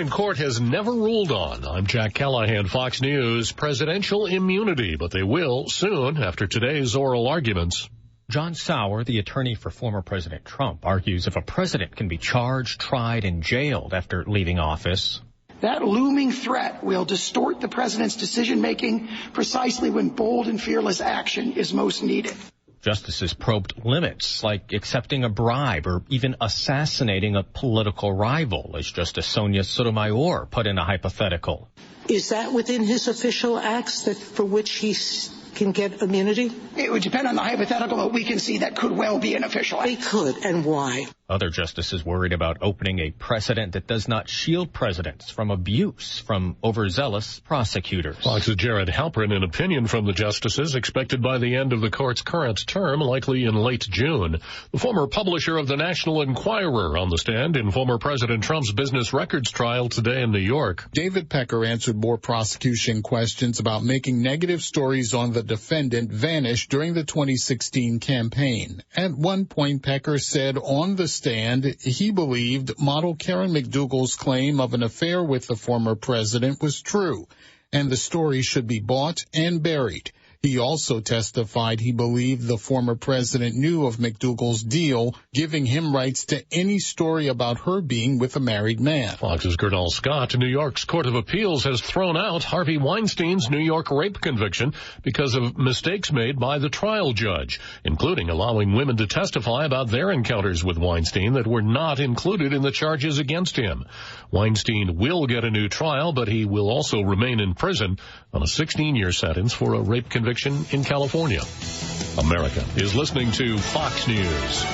Supreme Court has never ruled on. I'm Jack Callahan, Fox News. Presidential immunity, but they will soon after today's oral arguments. John Sauer, the attorney for former President Trump, argues if a president can be charged, tried, and jailed after leaving office, that looming threat will distort the president's decision-making precisely when bold and fearless action is most needed. Justices probed limits like accepting a bribe or even assassinating a political rival, as Justice Sonia Sotomayor put in a hypothetical. Is that within his official acts that for which he can get immunity? It would depend on the hypothetical, but we can see that could well be an official act. They could, and why? Other justices worried about opening a precedent that does not shield presidents from abuse from overzealous prosecutors. Fox's Jared Halpern, an opinion from the justices expected by the end of the court's current term, likely in late June. The former publisher of the National Enquirer on the stand in former President Trump's business records trial today in New York. David Pecker answered more prosecution questions about making negative stories on the defendant vanish during the 2016 campaign. At one point, Pecker said on the stand he believed model Karen McDougal's claim of an affair with the former president was true, and the story should be bought and buried. He also testified he believed the former president knew of McDougal's deal, giving him rights to any story about her being with a married man. Fox's Gernal Scott. New York's Court of Appeals has thrown out Harvey Weinstein's New York rape conviction because of mistakes made by the trial judge, including allowing women to testify about their encounters with Weinstein that were not included in the charges against him. Weinstein will get a new trial, but he will also remain in prison on a 16-year sentence for a rape conviction in California. America is listening to Fox News.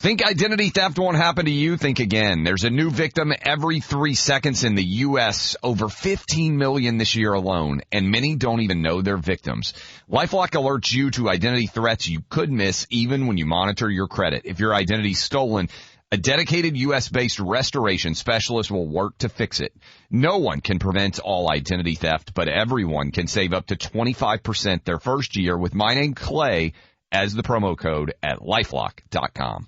Think identity theft won't happen to you? Think again. There's a new victim every 3 seconds in the U.S., over 15 million this year alone, and many don't even know they're victims. LifeLock alerts you to identity threats you could miss even when you monitor your credit. If your identity's stolen, a dedicated U.S.-based restoration specialist will work to fix it. No one can prevent all identity theft, but everyone can save up to 25% their first year with my name, Clay, as the promo code at LifeLock.com.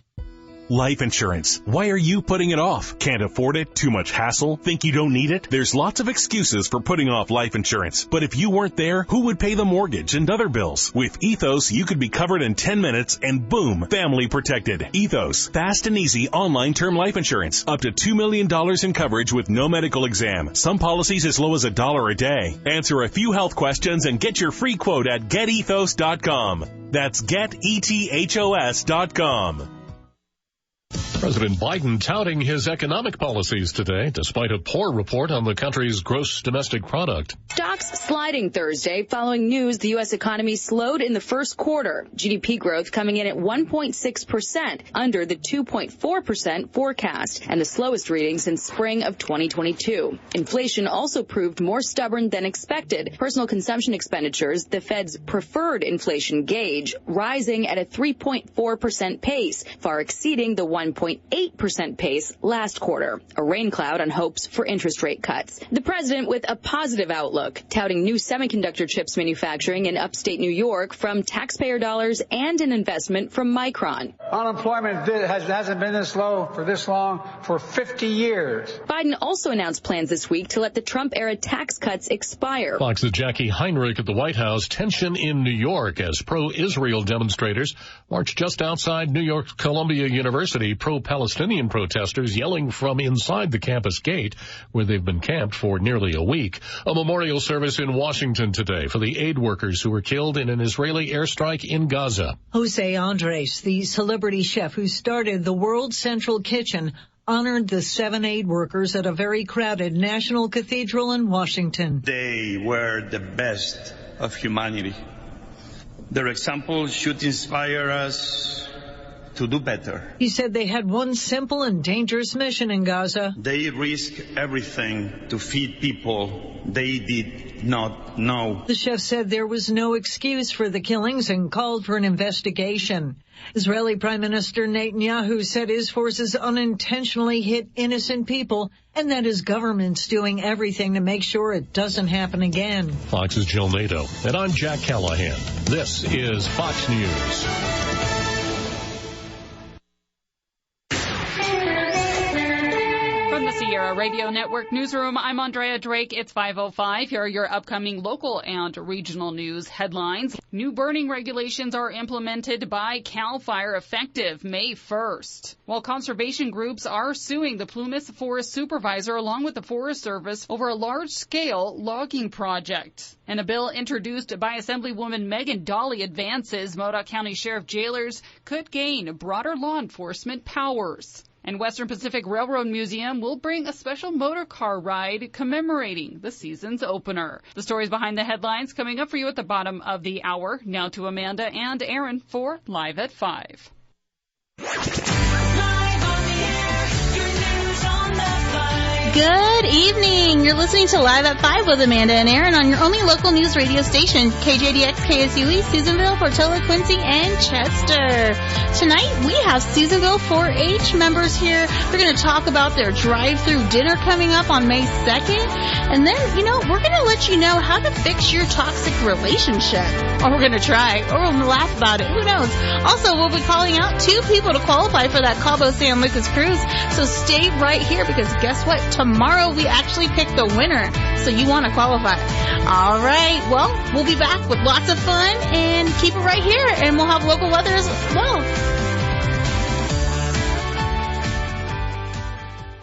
Life insurance. Why are you putting it off? Can't afford it? Too much hassle? Think you don't need it? There's lots of excuses for putting off life insurance. But if you weren't there, who would pay the mortgage and other bills? With Ethos, you could be covered in 10 minutes and boom, family protected. Ethos. Fast and easy online term life insurance. Up to $2 million in coverage with no medical exam. Some policies as low as $1 a day. Answer a few health questions and get your free quote at getethos.com. That's getethos.com. President Biden touting his economic policies today, despite a poor report on the country's gross domestic product. Stocks sliding Thursday following news the U.S. economy slowed in the first quarter. GDP growth coming in at 1.6%, under the 2.4% forecast, and the slowest reading since spring of 2022. Inflation also proved more stubborn than expected. Personal consumption expenditures, the Fed's preferred inflation gauge, rising at a 3.4% pace, far exceeding the 1.8% pace last quarter, a rain cloud on hopes for interest rate cuts. The president with a positive outlook, touting new semiconductor chips manufacturing in upstate New York from taxpayer dollars and an investment from Micron. Unemployment hasn't been this low for this long for 50 years. Biden also announced plans this week to let the Trump-era tax cuts expire. Fox's Jackie Heinrich at the White House. Tension in New York as pro-Israel demonstrators march just outside New York's Columbia University. Pro-Palestinian protesters yelling from inside the campus gate, where they've been camped for nearly a week. A memorial service in Washington today for the aid workers who were killed in an Israeli airstrike in Gaza. Jose Andres, the celebrity chef who started the World Central Kitchen, honored the 7 aid workers at a very crowded National Cathedral in Washington. They were the best of humanity. Their example should inspire us to do better. He said they had one simple and dangerous mission in Gaza. They risk everything to feed people they did not know. The chef said there was no excuse for the killings and called for an investigation. Israeli Prime Minister Netanyahu said his forces unintentionally hit innocent people and that his government's doing everything to make sure it doesn't happen again. Fox's Jill Nato, and I'm Jack Callahan. This is Fox News. the Sierra Radio Network Newsroom. I'm Andrea Drake. It's 5:05. Here are your upcoming local and regional news headlines. New burning regulations are implemented by CAL FIRE effective May 1st. While conservation groups are suing the Plumas Forest Supervisor along with the Forest Service over a large-scale logging project. And a bill introduced by Assemblywoman Megan Daly advances Modoc County Sheriff jailers could gain broader law enforcement powers. And Western Pacific Railroad Museum will bring a special motor car ride commemorating the season's opener. The stories behind the headlines coming up for you at the bottom of the hour. Now to Amanda and Aaron for Live at 5. Good evening. You're listening to Live at 5 with Amanda and Aaron on your only local news radio station, KJDX, KSUE, Susanville, Portola, Quincy, and Chester. Tonight, we have Susanville 4-H members here. We're going to talk about their drive-through dinner coming up on May 2nd. And then, we're going to let you know how to fix your toxic relationship. Or we're going to try, or we'll laugh about it. Who knows? Also, we'll be calling out 2 people to qualify for that Cabo San Lucas cruise. So stay right here because guess what? Tomorrow we actually pick the winner, so you want to qualify. All right, well, we'll be back with lots of fun, and keep it right here, and we'll have local weather as well.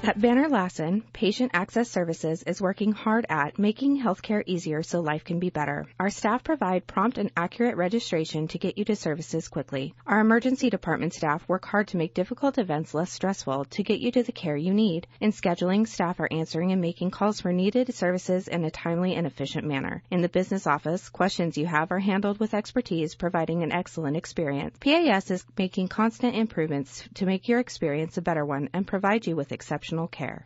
At Banner Lassen, Patient Access Services is working hard at making healthcare easier so life can be better. Our staff provide prompt and accurate registration to get you to services quickly. Our emergency department staff work hard to make difficult events less stressful to get you to the care you need. In scheduling, staff are answering and making calls for needed services in a timely and efficient manner. In the business office, questions you have are handled with expertise, providing an excellent experience. PAS is making constant improvements to make your experience a better one and provide you with exceptional care.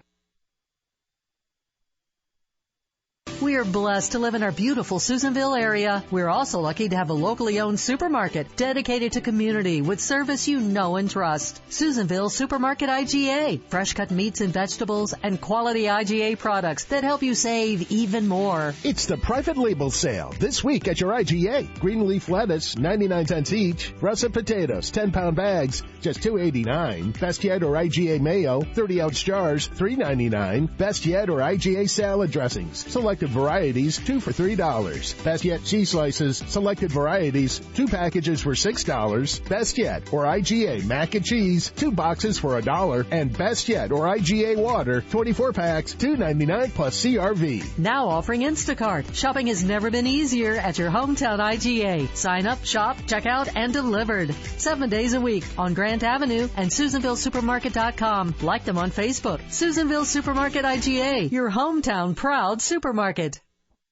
We are blessed to live in our beautiful Susanville area. We're also lucky to have a locally owned supermarket dedicated to community with service you know and trust. Susanville Supermarket IGA. Fresh cut meats and vegetables and quality IGA products that help you save even more. It's the private label sale this week at your IGA. Green leaf lettuce, 99 cents each. Russet potatoes, 10-pound bags, just $2.89. Best Yet or IGA mayo, 30-ounce jars, $3.99. Best Yet or IGA salad dressings. Selected varieties, 2 for $3. Best Yet cheese slices, selected varieties, 2 packages for $6. Best Yet or IGA mac and cheese, 2 boxes for $1. And Best Yet or IGA water, 24 packs, $2.99 plus CRV. Now offering Instacart. Shopping has never been easier at your hometown IGA. Sign up, shop, check out, and delivered. 7 days a week on Grant Avenue and SusanvilleSupermarket.com. Like them on Facebook. Susanville Supermarket IGA, your hometown proud supermarket.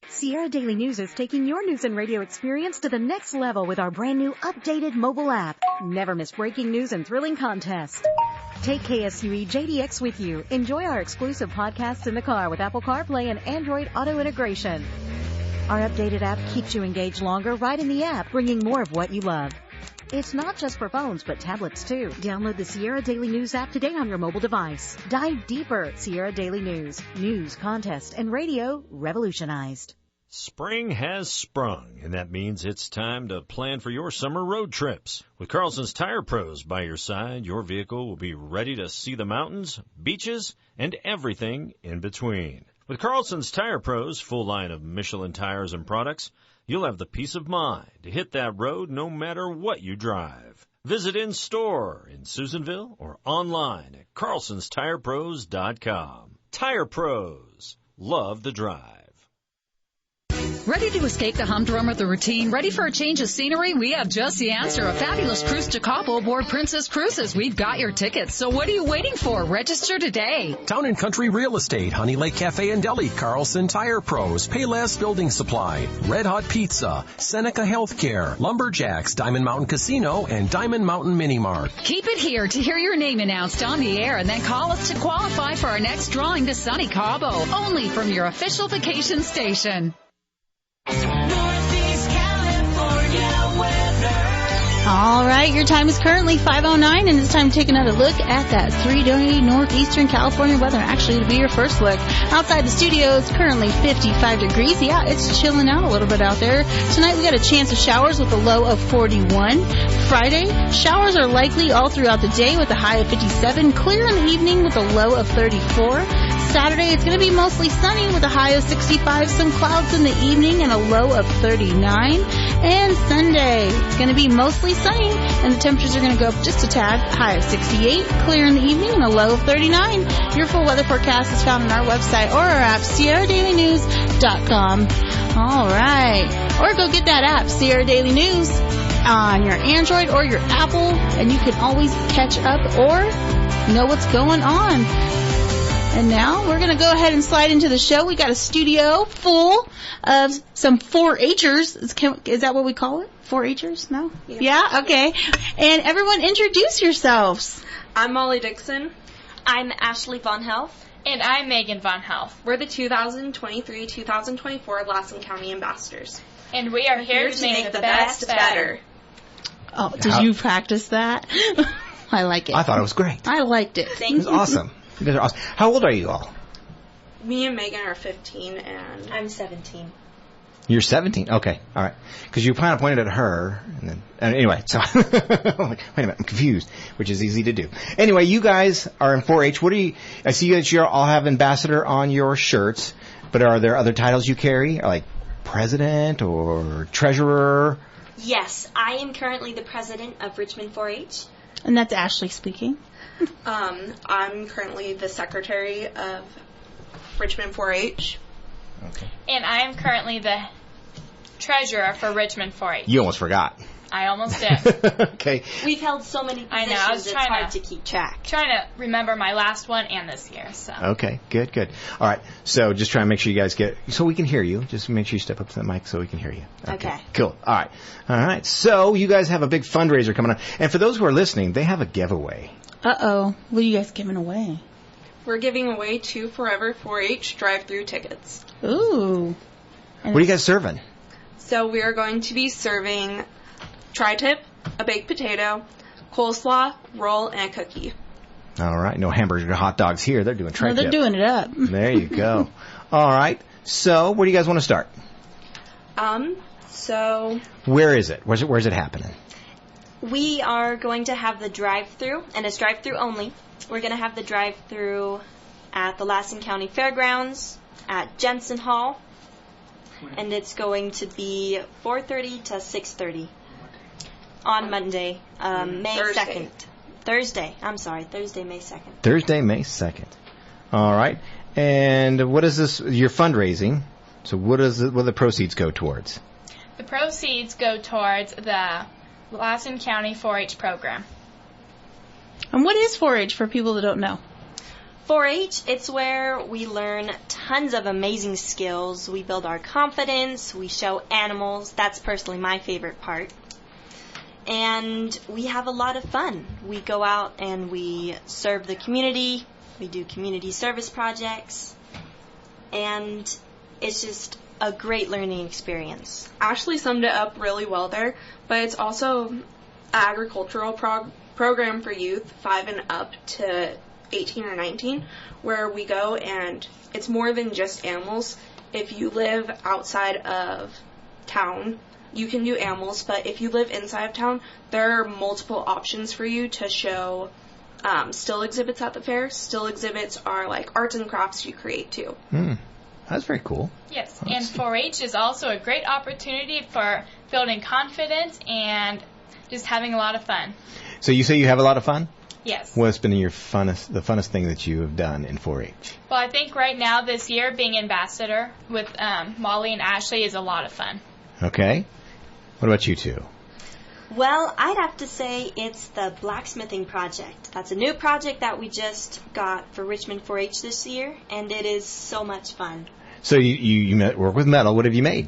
Sierra Daily News is taking your news and radio experience to the next level with our brand new updated mobile app. Never miss breaking news and thrilling contests. Take KSUE JDX with you. Enjoy our exclusive podcasts in the car with Apple CarPlay and Android Auto integration. Our updated app keeps you engaged longer right in the app, bringing more of what you love. It's not just for phones, but tablets too. Download the Sierra Daily News app today on your mobile device. Dive deeper. Sierra Daily News. News, contest, and radio revolutionized. Spring has sprung, and that means it's time to plan for your summer road trips. With Carlson's Tire Pros by your side, your vehicle will be ready to see the mountains, beaches, and everything in between. With Carlson's Tire Pros' full line of Michelin tires and products, you'll have the peace of mind to hit that road no matter what you drive. Visit in-store in Susanville or online at carlsonstirepros.com. Tire Pros. Love the drive. Ready to escape the humdrum of the routine? Ready for a change of scenery? We have just the answer. A fabulous cruise to Cabo aboard Princess Cruises. We've got your tickets. So what are you waiting for? Register today. Town & Country Real Estate, Honey Lake Cafe and Deli, Carlson Tire Pros, Payless Building Supply, Red Hot Pizza, Seneca Healthcare, Lumberjacks, Diamond Mountain Casino, and Diamond Mountain Mini Mart. Keep it here to hear your name announced on the air and then call us to qualify for our next drawing to sunny Cabo. Only from your official vacation station. Northeast California weather. All right, your time is currently 5:09, and it's time to take another look at that 3-day northeastern California weather. Actually, it'll be your first look. Outside the studio, it's currently 55 degrees. Yeah, it's chilling out a little bit out there. Tonight, we got a chance of showers with a low of 41. Friday, showers are likely all throughout the day with a high of 57. Clear in the evening with a low of 34. Saturday, it's going to be mostly sunny with a high of 65, some clouds in the evening and a low of 39. And Sunday, it's going to be mostly sunny and the temperatures are going to go up just a tad, high of 68, clear in the evening and a low of 39. Your full weather forecast is found on our website or our app, SierraDailyNews.com. All right. Or go get that app, Sierra Daily News, on your Android or your Apple, and you can always catch up or know what's going on. And now we're going to go ahead and slide into the show. We got a studio full of some 4-H'ers. Is that what we call it? 4-H'ers? No? Yeah? Okay. And everyone introduce yourselves. I'm Molly Dixon. I'm Ashley Von Health. And I'm Megan Von Health. We're the 2023-2024 Lassen County Ambassadors. And we are here to make the best better. Oh, did you practice that? I like it. I thought it was great. I liked it. It was awesome. You guys are awesome. How old are you all? Me and Megan are 15, and I'm 17. You're 17? Okay. All right. Because you kind of pointed at her. And anyway, so I'm like, wait a minute, I'm confused, which is easy to do. Anyway, you guys are in 4-H. What do you, I see that you all have ambassador on your shirts, but are there other titles you carry, like president or treasurer? Yes, I am currently the president of Richmond 4-H. And that's Ashley speaking. I'm currently the secretary of Richmond 4-H. Okay. And I am currently the treasurer for Richmond 4-H. You almost forgot. I almost did. Okay. We've held so many positions, I know. I was it's hard to keep track. Trying to remember my last one and this year. So. Okay, good. All right, so just try and make sure you guys so we can hear you. Just make sure you step up to the mic so we can hear you. Okay. Cool. All right. So you guys have a big fundraiser coming on. And for those who are listening, they have a giveaway. Uh-oh. What are you guys giving away? We're giving away 2 Forever 4-H drive-through tickets. Ooh. What are you guys serving? So we are going to be serving tri-tip, a baked potato, coleslaw, roll, and a cookie. All right. No hamburger or hot dogs here. They're doing tri-tip. No, they're doing it up. There you go. All right. So where do you guys want to start? So... Where is it? Where's it happening? We are going to have the drive-through, and it's drive-through only. We're going to have the drive-through at the Lassen County Fairgrounds, at Jensen Hall, and it's going to be 4:30 to 6:30 on Monday, May 2nd. Thursday, May 2nd. Thursday, May 2nd. All right. And what is this? You're fundraising. So what do the proceeds go towards? The proceeds go towards the Lassen County 4-H program. And what is 4-H for people that don't know? 4-H, it's where we learn tons of amazing skills. We build our confidence. We show animals. That's personally my favorite part. And we have a lot of fun. We go out and we serve the community. We do community service projects. And it's just a great learning experience. Ashley summed it up really well there, but it's also an agricultural program for youth 5 and up to 18 or 19, where we go and it's more than just animals. If you live outside of town, you can do animals, but if you live inside of town, there are multiple options for you to show still exhibits at the fair. Still exhibits are like arts and crafts you create too. That's very cool. Yes, and 4-H is also a great opportunity for building confidence and just having a lot of fun. So you say you have a lot of fun? Yes. What's been the funnest thing that you have done in 4-H? Well, I think right now this year being ambassador with Molly and Ashley is a lot of fun. Okay. What about you two? Well, I'd have to say it's the blacksmithing project. That's a new project that we just got for Richmond 4-H this year, and it is so much fun. So you work with metal. What have you made?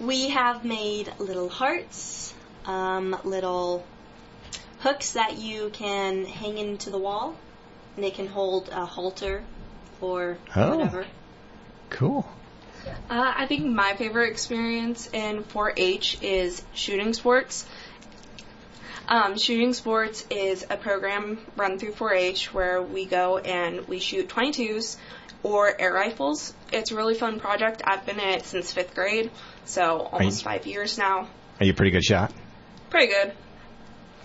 We have made little hearts, little hooks that you can hang into the wall, and they can hold a halter or whatever. Cool. I think my favorite experience in 4-H is shooting sports. Shooting sports is a program run through 4-H where we go and we shoot .22s or air rifles. It's a really fun project. I've been in it since 5th grade, so almost 5 years now. Are you a pretty good shot? Pretty good.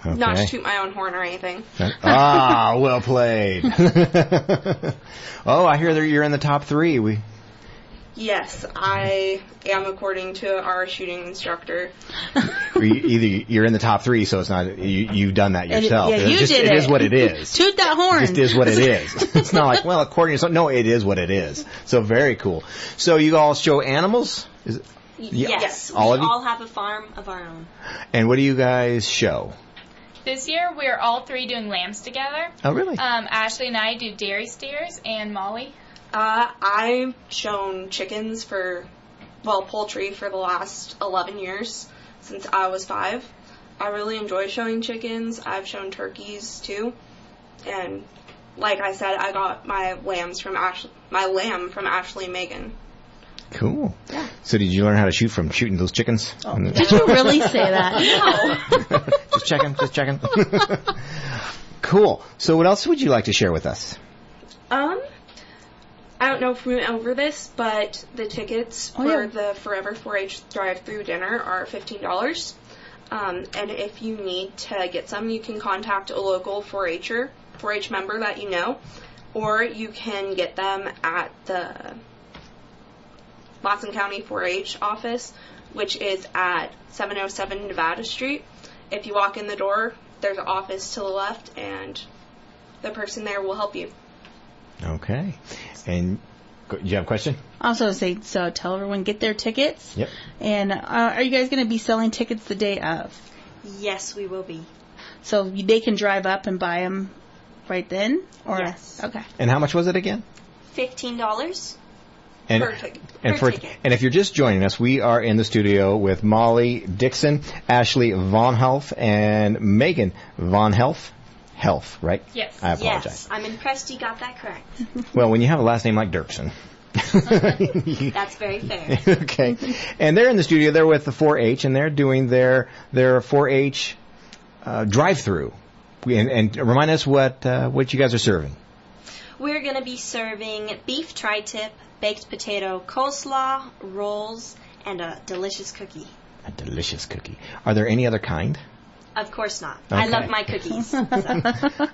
Okay. Not to toot my own horn or anything. Well played. Oh, I hear that you're in the top 3. Yes, I am, according to our shooting instructor. Either you're in the top 3, so it's not you've done that yourself. You did it. It is what it is. Toot that horn. It just is what it is. It's not like, well, according to something. No, it is what it is. So very cool. So you all show animals? Is it? Yes. All of you? We all have a farm of our own. And what do you guys show? This year, we're all 3 doing lambs together. Oh, really? Ashley and I do dairy steers, and Molly. I've shown chickens poultry for the last 11 years, since I was 5. I really enjoy showing chickens. I've shown turkeys, too. And, like I said, I got my lamb from Ashley and Megan. Cool. Yeah. So did you learn how to shoot from shooting those chickens? Oh, did you really say that? No. Just checking. Cool. So what else would you like to share with us? I don't know if we went over this, but the tickets for the Forever 4-H drive-through dinner are $15. And if you need to get some, you can contact a local 4-H member that you know, or you can get them at the Watson County 4-H office, which is at 707 Nevada Street. If you walk in the door, there's an office to the left, and the person there will help you. Okay. And do you have a question? Also, so tell everyone, get their tickets. Yep. And are you guys going to be selling tickets the day of? Yes, we will be. So they can drive up and buy them right then? Or? Yes. Okay. And how much was it again? $15 per ticket. And if you're just joining us, we are in the studio with Molly Dixon, Ashley Von Health, and Megan Von Health. Health, right? Yes. I apologize. Yes, I'm impressed you got that correct. Well, when you have a last name like Dirksen. That's very fair. Okay. And they're in the studio. They're with the 4-H, and they're doing their 4-H drive-through. And remind us what you guys are serving. We're going to be serving beef tri-tip, baked potato coleslaw, rolls, and a delicious cookie. A delicious cookie. Are there any other kind? Of course not. Okay. I love my cookies. So. All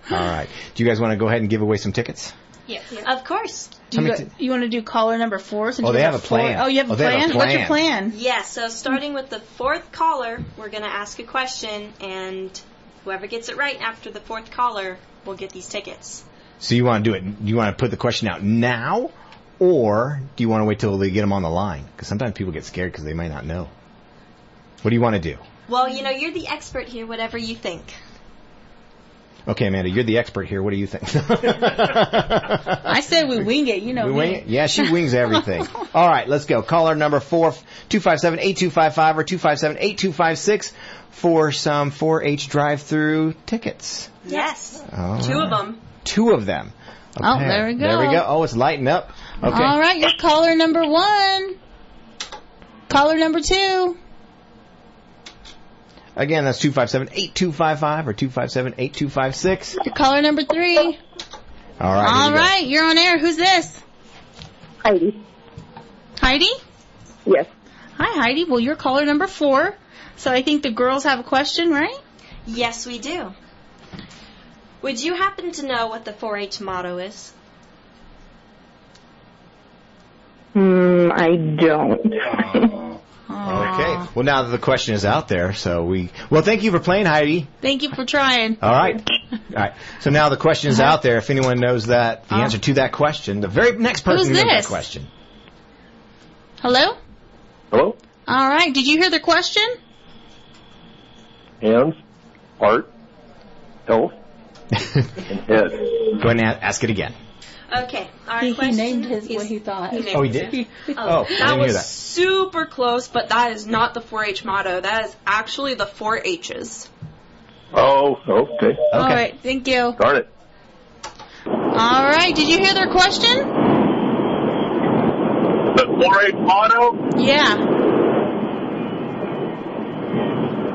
right. Do you guys want to go ahead and give away some tickets? Yes. Of course. You want to do caller number 4? Since they have a plan. Oh, you have a plan? What's your plan? Yes, so starting with the 4th caller, we're going to ask a question, and whoever gets it right after the 4th caller will get these tickets. So you want to do it? Do you want to put the question out now, or do you want to wait till they get them on the line? Because sometimes people get scared because they might not know. What do you want to do? Well, you're the expert here, whatever you think. Okay, Amanda, you're the expert here. What do you think? I said we wing it. You know we wing it? Yeah, she wings everything. All right, let's go. Caller number 4, 257-8255 or 257-8256 for some 4-H drive-through tickets. Yes. All 2 right. of them. 2 of them. Okay. Oh, there we go. There we go. Oh, it's lighting up. Okay. All right, you're caller number 1. Caller number 2. Again, that's 257-8255 or 257-8256. You're caller number 3. All right. All right, you're on air. Who's this? Heidi. Heidi? Yes. Hi, Heidi. Well, you're caller number 4. So I think the girls have a question, right? Yes, we do. Would you happen to know what the 4-H motto is? I don't. Okay. Well, now that the question is out there, thank you for playing, Heidi. Thank you for trying. All right. So now the question is out there. If anyone knows the answer to that question, the very next person Who's knows this? that question. Hello? Hello? All right. Did you hear the question? Hands, heart, health, and head. Go ahead and ask it again. Okay, our question. He named what he thought. Oh, he did? I That didn't was hear that. super close, but that is not the 4-H motto. That is actually the 4 H's. Oh, okay. All right. Thank you. Darn it. All right. Did you hear their question? The 4-H motto? Yeah.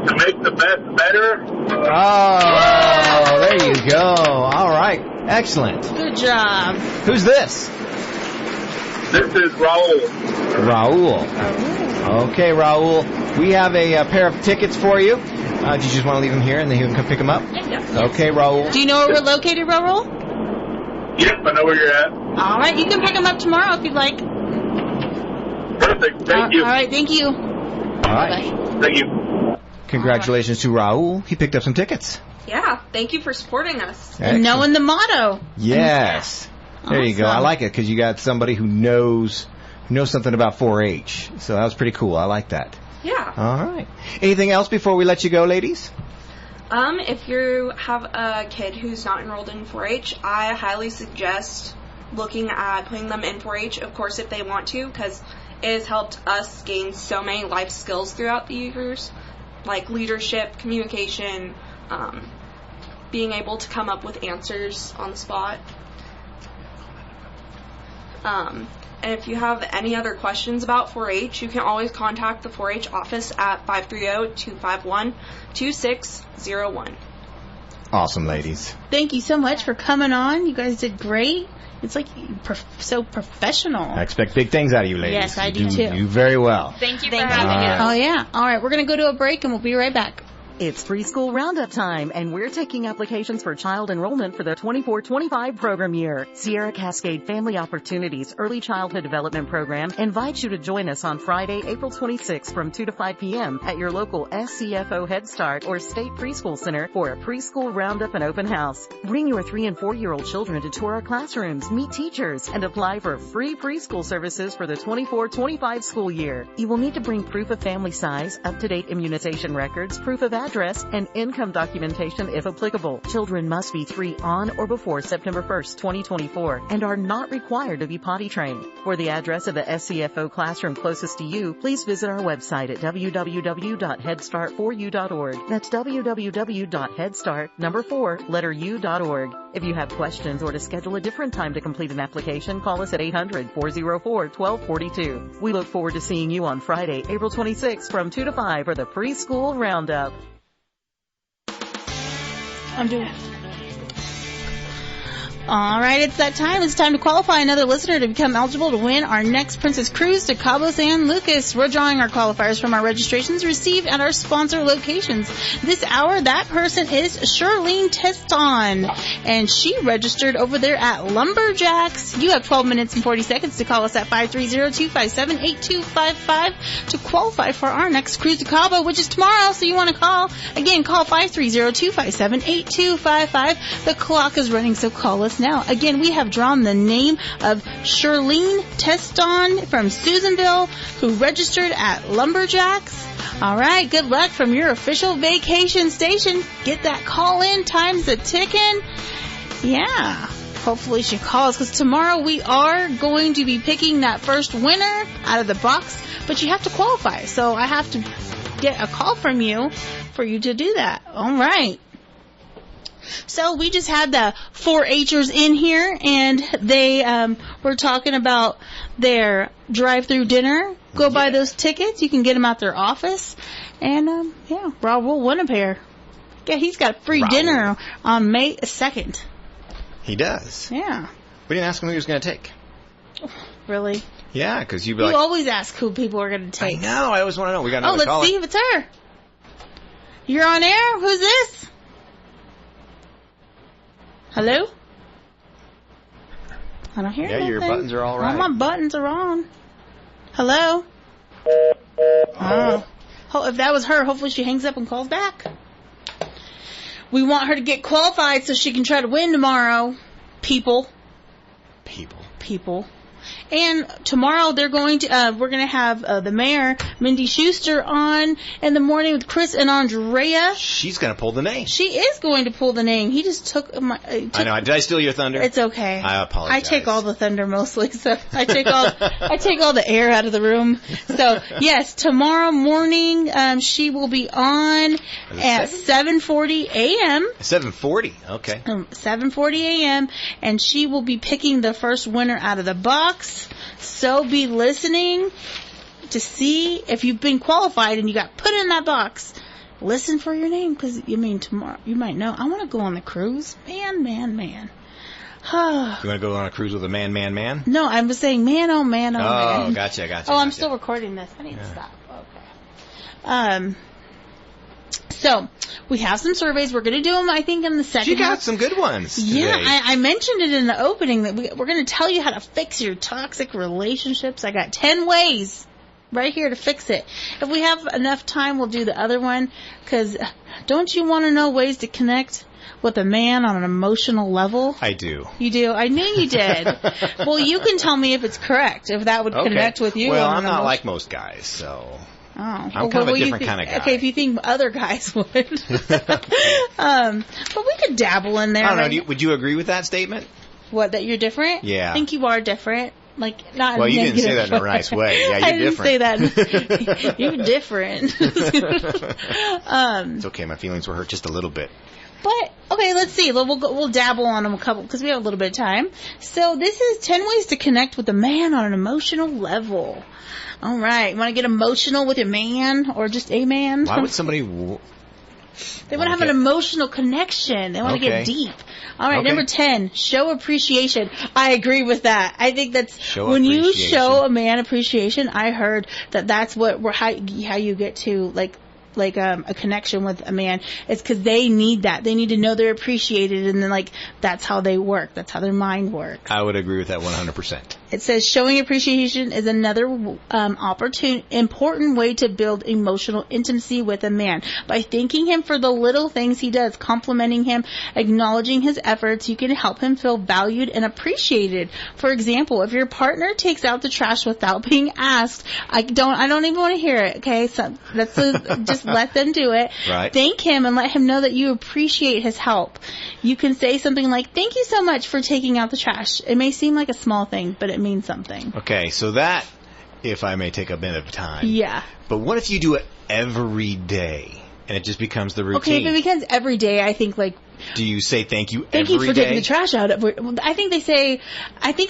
To Make the best better. Oh, there you go. All right. Excellent. Good job. Who's this? This is Raul. Raul. Okay, Raul. We have a pair of tickets for you. Do you just want to leave them here and then you can come pick them up? Yeah. Okay, Raul. Do you know where we're located, Raul? Yep, I know where you're at. All right, you can pick them up tomorrow if you'd like. Perfect. Thank you. All right, thank you. All right. Bye-bye. Thank you. Congratulations to Raul. He picked up some tickets. Yeah, thank you for supporting us. And knowing the motto. Yes. There you go. I Awesome. like it because you got somebody who knows something about 4-H. So that was pretty cool. I like that. Yeah. All right. Anything else before we let you go, ladies? If you have a kid who's not enrolled in 4-H, I highly suggest looking at putting them in 4-H, of course, if they want to, because it has helped us gain so many life skills throughout the years, like leadership, communication, being able to come up with answers on the spot. And if you have any other questions about 4-H, you can always contact the 4-H office at 530-251-2601. Awesome, ladies. Thank you so much for coming on. You guys did great. It's like so professional. I expect big things out of you, ladies. Yes, I You do too. You do very well. Thank you Thank for having us. Oh, yeah. All right, we're going to go to a break, and we'll be right back. It's preschool roundup time, and we're taking applications for child enrollment for the 24-25 program year. Sierra Cascade Family Opportunities Early Childhood Development Program invites you to join us on Friday, April 26th from 2 to 5 p.m. at your local SCFO Head Start or State Preschool Center for a preschool roundup and open house. Bring your 3- and 4-year-old children to tour our classrooms, meet teachers, and apply for free preschool services for the 24-25 school year. You will need to bring proof of family size, up-to-date immunization records, proof of address, and income documentation if applicable. Children must be 3 on or before September 1st, 2024, and are not required to be potty trained. For the address of the SCFO classroom closest to you, please visit our website at www.headstartforyou.org. That's www.headstart4u.org. If you have questions or to schedule a different time to complete an application, call us at 800-404-1242. We look forward to seeing you on Friday, April 26th from 2 to 5 for the Preschool Roundup. I'm doing it. All right, it's that time. It's time to qualify another listener to become eligible to win our next Princess Cruise to Cabo San Lucas. We're drawing our qualifiers from our registrations received at our sponsor locations. This hour, that person is Charlene Teston, and she registered over there at Lumberjacks. You have 12 minutes and 40 seconds to call us at 530-257-8255 to qualify for our next cruise to Cabo, which is tomorrow, so you want to call. Again, call 530-257-8255. The clock is running, so call us now. Again, we have drawn the name of Charlene Teston from Susanville, who registered at Lumberjacks. All right, good luck from your official vacation station. Get that call in, time's a ticking. Yeah, hopefully she calls, because tomorrow we are going to be picking that first winner out of the box, but you have to qualify, so I have to get a call from you for you to do that. All right. So we just had the 4-Hers in here, and they were talking about their drive-through dinner. Go buy those tickets. You can get them at their office. And, Raul won a pair. Yeah, he's got free dinner on May 2nd. He does. Yeah. We didn't ask him who he was going to take. Really? Yeah, because you'd be You like... always ask who people are going to take. I know. I always want to know. We got another caller. Let's see if it's her. You're on air? Who's this? Hello? I don't hear anything. Yeah, your buttons are all right. All my buttons are on. Hello? Oh. If that was her, hopefully she hangs up and calls back. We want her to get qualified so she can try to win tomorrow. People. And tomorrow they're going to, we're going to have the mayor, Mindy Schuster, on in the morning with Chris and Andrea. She's going to pull the name. She is going to pull the name. He just took my... I know. Did I steal your thunder? It's okay. I apologize. I take all the thunder mostly, so I take all the air out of the room. So, yes, tomorrow morning she will be on at 7:40 a.m. 7:40, okay. 7:40 a.m. and she will be picking the first winner out of the box. So be listening to see if you've been qualified and you got put in that box. listen for your name, because, tomorrow you might know, I want to go on the cruise. Man. You want to go on a cruise with a man? No, I was saying man, oh, man. Oh, gotcha. Oh, I'm still recording this. I need to stop. Okay. So, we have some surveys. We're going to do them, I think, in the second half. You got some good ones today. Yeah, I mentioned it in the opening that we're going to tell you how to fix your toxic relationships. I got 10 ways right here to fix it. If we have enough time, we'll do the other one, because don't you want to know ways to connect with a man on an emotional level? I do. You do? I knew you did. Well, you can tell me if it's correct, if that would connect with you. Well, I'm not like most guys, so... Oh. I'm kind of a different kind of guy. Okay, if you think other guys would. But we could dabble in there. I don't know. Would you agree with that statement? What, that you're different? Yeah. I think you are different. Like, not well, you didn't say that in a nice way. Yeah, you're different. I didn't say that. You're different. It's okay. My feelings were hurt just a little bit. But, okay, let's see. We'll dabble on them a couple, because we have a little bit of time. So this is 10 ways to connect with a man on an emotional level. All right. You want to get emotional with your man, or just a man? Why would somebody... They want to have an emotional connection. They want to get deep. All right, number 10, show appreciation. I agree with that. I think that's when you show a man appreciation. I heard that's how you get to a connection with a man. It's because they need that. They need to know they're appreciated, and then that's how they work. That's how their mind works. I would agree with that 100%. It says showing appreciation is another important way to build emotional intimacy with a man. By thanking him for the little things he does, complimenting him, acknowledging his efforts, you can help him feel valued and appreciated. For example, if your partner takes out the trash without being asked, I don't even want to hear it. Okay, so just let them do it. Right. Thank him and let him know that you appreciate his help. You can say something like, "Thank you so much for taking out the trash." It may seem like a small thing, but it means something. Okay, so that, if I may take a bit of time. Yeah. But what if you do it every day and it just becomes the routine? Okay, if it becomes every day, I think do you say thank you every day? Thank you for taking the trash out. I think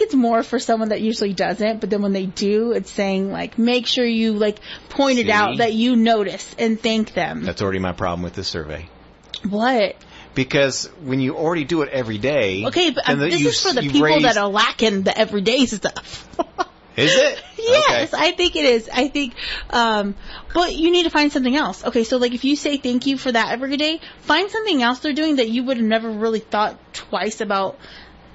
it's more for someone that usually doesn't, but then when they do, it's saying make sure you point it out that you notice and thank them. That's already my problem with this survey. What? Because when you already do it every day... Okay, but this is for the people that are lacking the everyday stuff. Is it? Yes, okay. I think it is. I think, but you need to find something else. Okay, so if you say thank you for that every day, find something else they're doing that you would have never really thought twice about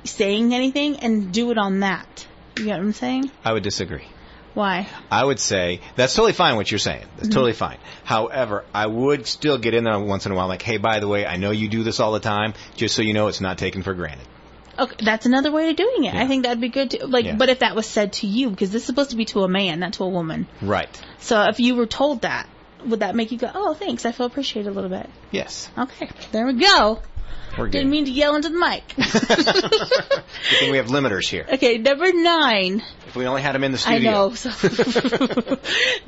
saying anything, and do it on that. You get what I'm saying? I would disagree. Why? I would say, that's totally fine what you're saying. That's totally fine. However, I would still get in there once in a while hey, by the way, I know you do this all the time, just so you know it's not taken for granted. Okay, that's another way of doing it. Yeah. I think that'd be good too. But if that was said to you, because this is supposed to be to a man, not to a woman. Right. So if you were told that, would that make you go, "Oh, thanks, I feel appreciated a little bit"? Yes. Okay, there we go. We're good. Didn't mean to yell into the mic. Good thing we have limiters here. Okay, number 9. If we only had them in the studio. I know. So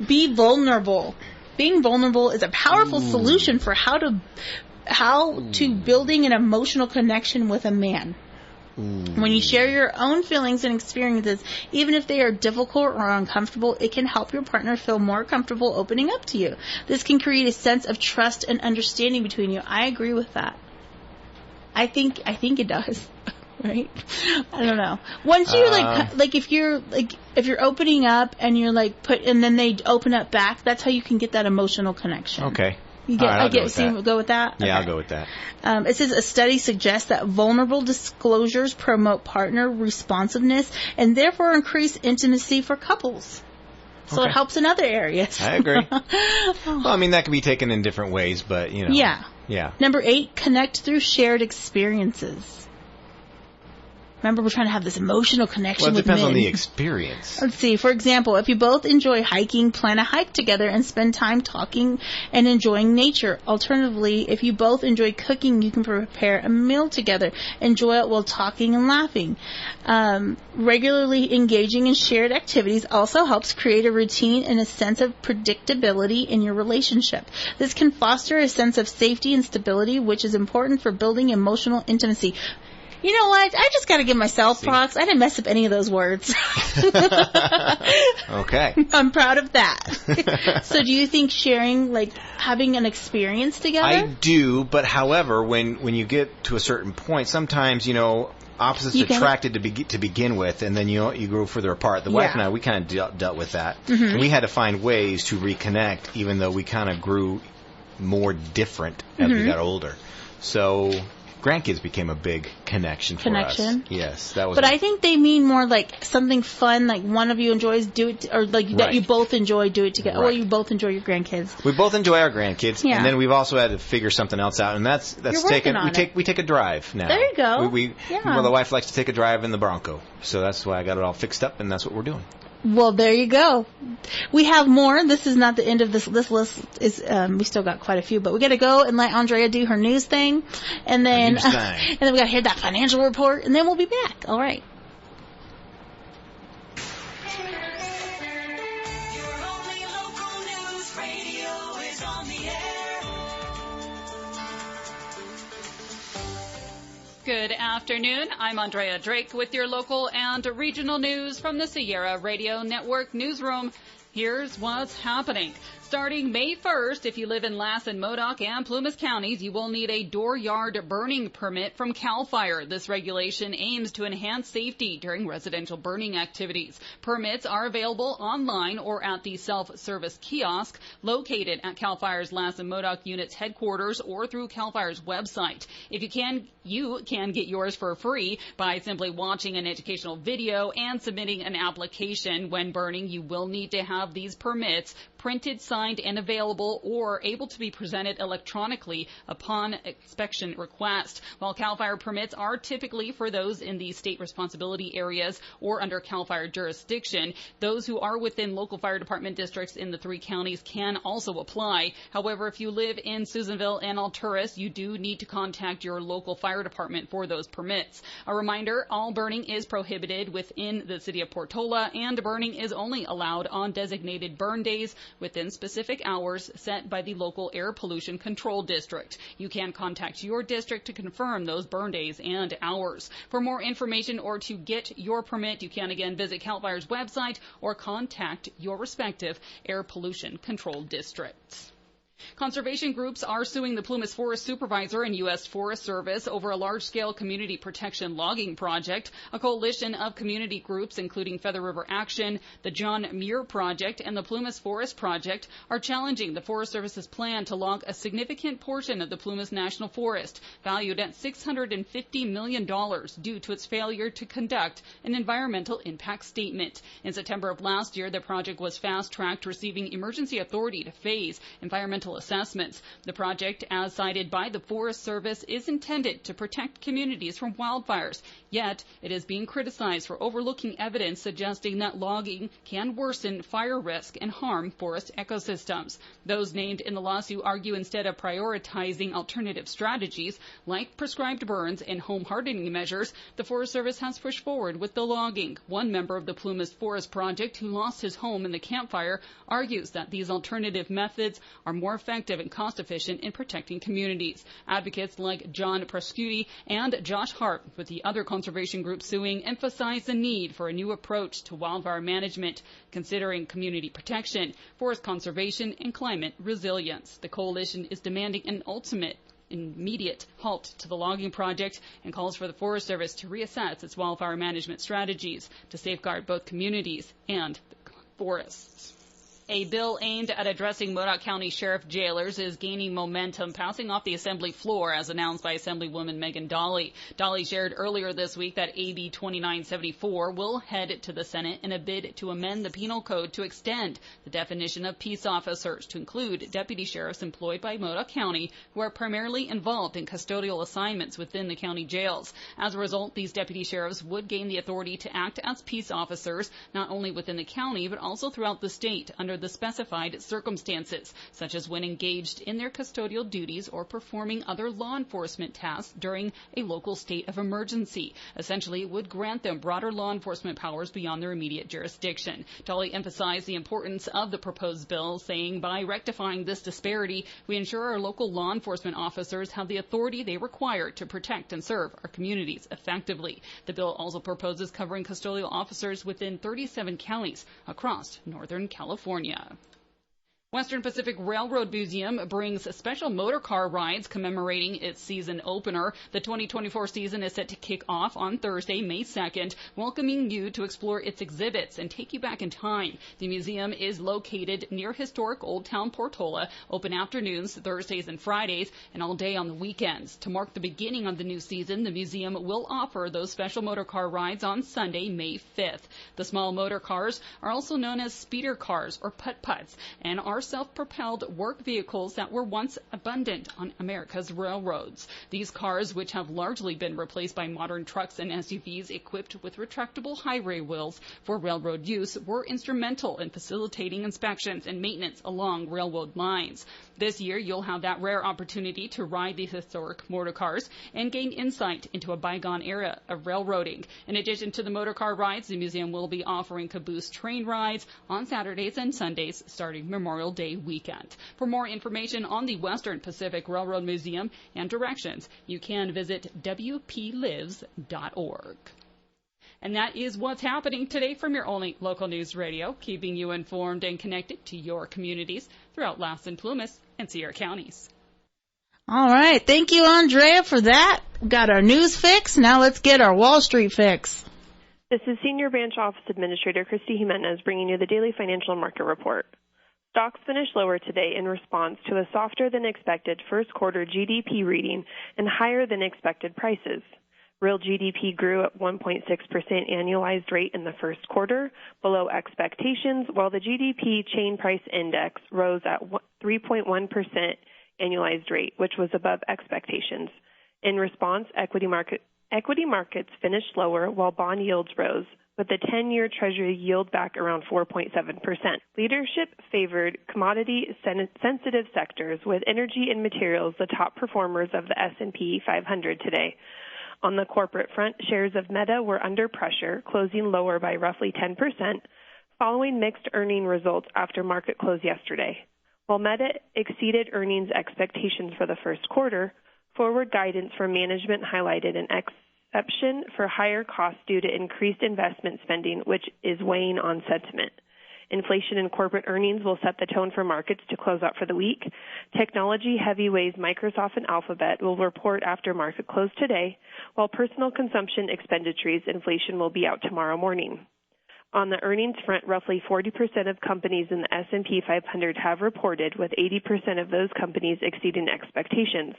be vulnerable. Being vulnerable is a powerful solution for how to building an emotional connection with a man. When you share your own feelings and experiences, even if they are difficult or uncomfortable, it can help your partner feel more comfortable opening up to you. This can create a sense of trust and understanding between you. I agree with that. I think it does. Right? I don't know. Once you if you're opening up and you're and then they open up back, that's how you can get that emotional connection. Okay. You get, Go with that? Yeah, okay. I'll go with that. It says a study suggests that vulnerable disclosures promote partner responsiveness and therefore increase intimacy for couples. So it helps in other areas. I agree. Well, I mean, that can be taken in different ways, but, Yeah. Yeah. Number 8, connect through shared experiences. Remember, we're trying to have this emotional connection with men. Well, it depends on the experience. Let's see. For example, if you both enjoy hiking, plan a hike together and spend time talking and enjoying nature. Alternatively, if you both enjoy cooking, you can prepare a meal together. Enjoy it while talking and laughing. Regularly engaging in shared activities also helps create a routine and a sense of predictability in your relationship. This can foster a sense of safety and stability, which is important for building emotional intimacy. You know what? I just got to give myself props. I didn't mess up any of those words. Okay. I'm proud of that. So do you think sharing, like, having an experience together? I do, but however, when you get to a certain point, sometimes, opposites attracted to begin with, and then you grow further apart. The wife and I, we kind of dealt with that. Mm-hmm. And we had to find ways to reconnect, even though we kind of grew more different as we got older. So grandkids became a big connection for us. Yes, that was. But I think they mean more like something fun, like one of you enjoys do it, or like that you both enjoy do it together. Or you both enjoy your grandkids. We both enjoy our grandkids, and then we've also had to figure something else out, and that's taken. We take a drive now. There you go. Well, the wife likes to take a drive in the Bronco, so that's why I got it all fixed up, and that's what we're doing. Well, there you go. We have more. This is not the end of this list. Is we still got quite a few, but we got to go and let Andrea do her news thing, and then we got to hear that financial report, and then we'll be back. All right. Good afternoon. I'm Andrea Drake with your local and regional news from the Sierra Radio Network newsroom. Here's what's happening. Starting May 1st, if you live in Lassen, Modoc, and Plumas counties, you will need a dooryard burning permit from CAL FIRE. This regulation aims to enhance safety during residential burning activities. Permits are available online or at the self-service kiosk located at CAL FIRE's Lassen, Modoc unit's headquarters or through CAL FIRE's website. You can get yours for free by simply watching an educational video and submitting an application. When burning, you will need to have these permits printed, signed, and available or able to be presented electronically upon inspection request. While CAL FIRE permits are typically for those in the state responsibility areas or under CAL FIRE jurisdiction, those who are within local fire department districts in the 3 counties can also apply. However, if you live in Susanville and Alturas, you do need to contact your local fire department for those permits. A reminder, all burning is prohibited within the city of Portola, and burning is only allowed on designated burn days within specific hours set by the local air pollution control district. You can contact your district to confirm those burn days and hours. For more information or to get your permit, you can again visit CAL FIRE's website or contact your respective air pollution control districts. Conservation groups are suing the Plumas Forest Supervisor and U.S. Forest Service over a large-scale community protection logging project. A coalition of community groups, including Feather River Action, the John Muir Project, and the Plumas Forest Project, are challenging the Forest Service's plan to log a significant portion of the Plumas National Forest, valued at $650 million, due to its failure to conduct an environmental impact statement. In September of last year, the project was fast-tracked, receiving emergency authority to phase environmental assessments. The project, as cited by the Forest Service, is intended to protect communities from wildfires. Yet, it is being criticized for overlooking evidence suggesting that logging can worsen fire risk and harm forest ecosystems. Those named in the lawsuit argue instead of prioritizing alternative strategies like prescribed burns and home hardening measures, the Forest Service has pushed forward with the logging. One member of the Plumas Forest Project, who lost his home in the campfire, argues that these alternative methods are more effective and cost-efficient in protecting communities. Advocates like John Prescuti and Josh Hart, with the other conservation groups suing, emphasize the need for a new approach to wildfire management, considering community protection, forest conservation, and climate resilience. The coalition is demanding an immediate halt to the logging project and calls for the Forest Service to reassess its wildfire management strategies to safeguard both communities and the forests. A bill aimed at addressing Modoc County Sheriff jailers is gaining momentum, passing off the Assembly floor, as announced by Assemblywoman Megan Daly. Daly shared earlier this week that AB 2974 will head to the Senate in a bid to amend the penal code to extend the definition of peace officers to include deputy sheriffs employed by Modoc County who are primarily involved in custodial assignments within the county jails. As a result, these deputy sheriffs would gain the authority to act as peace officers, not only within the county but also throughout the state under under the specified circumstances, such as when engaged in their custodial duties or performing other law enforcement tasks during a local state of emergency. Essentially, it would grant them broader law enforcement powers beyond their immediate jurisdiction. Tolley emphasized the importance of the proposed bill, saying by rectifying this disparity, we ensure our local law enforcement officers have the authority they require to protect and serve our communities effectively. The bill also proposes covering custodial officers within 37 counties across Northern California. Western Pacific Railroad Museum brings special motor car rides commemorating its season opener. The 2024 season is set to kick off on Thursday, May 2nd, welcoming you to explore its exhibits and take you back in time. The museum is located near historic Old Town Portola, open afternoons, Thursdays and Fridays, and all day on the weekends. To mark the beginning of the new season, the museum will offer those special motor car rides on Sunday, May 5th. The small motor cars are also known as speeder cars or putt-putts and are self-propelled work vehicles that were once abundant on America's railroads. These cars, which have largely been replaced by modern trucks and SUVs equipped with retractable highway wheels for railroad use, were instrumental in facilitating inspections and maintenance along railroad lines. This year, you'll have that rare opportunity to ride these historic motor cars and gain insight into a bygone era of railroading. In addition to the motor car rides, the museum will be offering caboose train rides on Saturdays and Sundays starting Memorial Day weekend. For more information on the Western Pacific Railroad Museum and directions, you can visit wplives.org. And that is what's happening today from your only local news radio, keeping you informed and connected to your communities throughout Las and Plumas and Sierra counties. All right. Thank you, Andrea, for that. We've got our news fix. Now let's get our Wall Street fix. This is Senior Branch Office Administrator Christy Jimenez bringing you the daily financial market report. Stocks finished lower today in response to a softer-than-expected first-quarter GDP reading and higher-than-expected prices. Real GDP grew at 1.6% annualized rate in the first quarter, below expectations, while the GDP Chain Price Index rose at 3.1% annualized rate, which was above expectations. In response, equity markets finished lower while bond yields rose, with the 10-year Treasury yield back around 4.7%. Leadership favored commodity-sensitive sectors, with energy and materials the top performers of the S&P 500 today. On the corporate front, shares of Meta were under pressure, closing lower by roughly 10%, following mixed earning results after market close yesterday. While Meta exceeded earnings expectations for the first quarter, forward guidance from management highlighted an exception for higher costs due to increased investment spending, which is weighing on sentiment. Inflation and corporate earnings will set the tone for markets to close out for the week. Technology heavyweights Microsoft and Alphabet will report after market close today, while personal consumption expenditures inflation will be out tomorrow morning. On the earnings front, roughly 40% of companies in the S&P 500 have reported, with 80% of those companies exceeding expectations.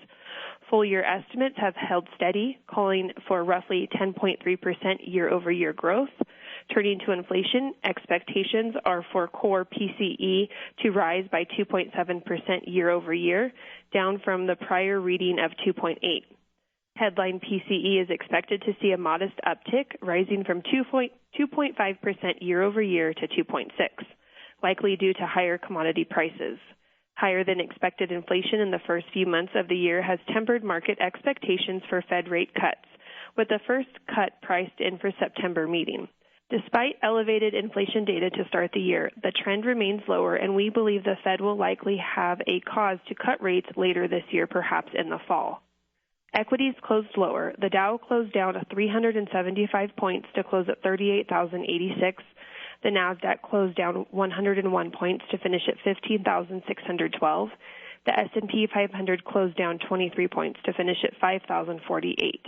Full-year estimates have held steady, calling for roughly 10.3% year-over-year growth. Turning to inflation, expectations are for core PCE to rise by 2.7% year-over-year, down from the prior reading of 2.8%. Headline PCE is expected to see a modest uptick, rising from 2.5% year-over-year to 2.6%, likely due to higher commodity prices. Higher than expected inflation in the first few months of the year has tempered market expectations for Fed rate cuts, with the first cut priced in for September meeting. Despite elevated inflation data to start the year, the trend remains lower, and we believe the Fed will likely have a cause to cut rates later this year, perhaps in the fall. Equities closed lower. The Dow closed down 375 points to close at 38,086. The Nasdaq closed down 101 points to finish at 15,612. The S&P 500 closed down 23 points to finish at 5,048.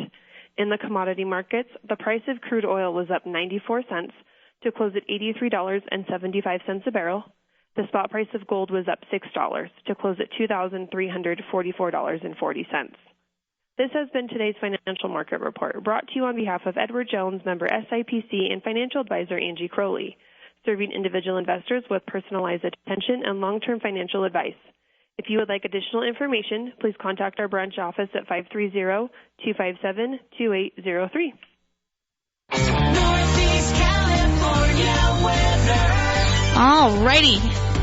In the commodity markets, the price of crude oil was up 94 cents to close at $83.75 a barrel. The spot price of gold was up $6 to close at $2,344.40. This has been today's financial market report, brought to you on behalf of Edward Jones, member SIPC, and financial advisor Angie Crowley, serving individual investors with personalized attention and long-term financial advice. If you would like additional information, please contact our branch office at 530-257-2803. All righty.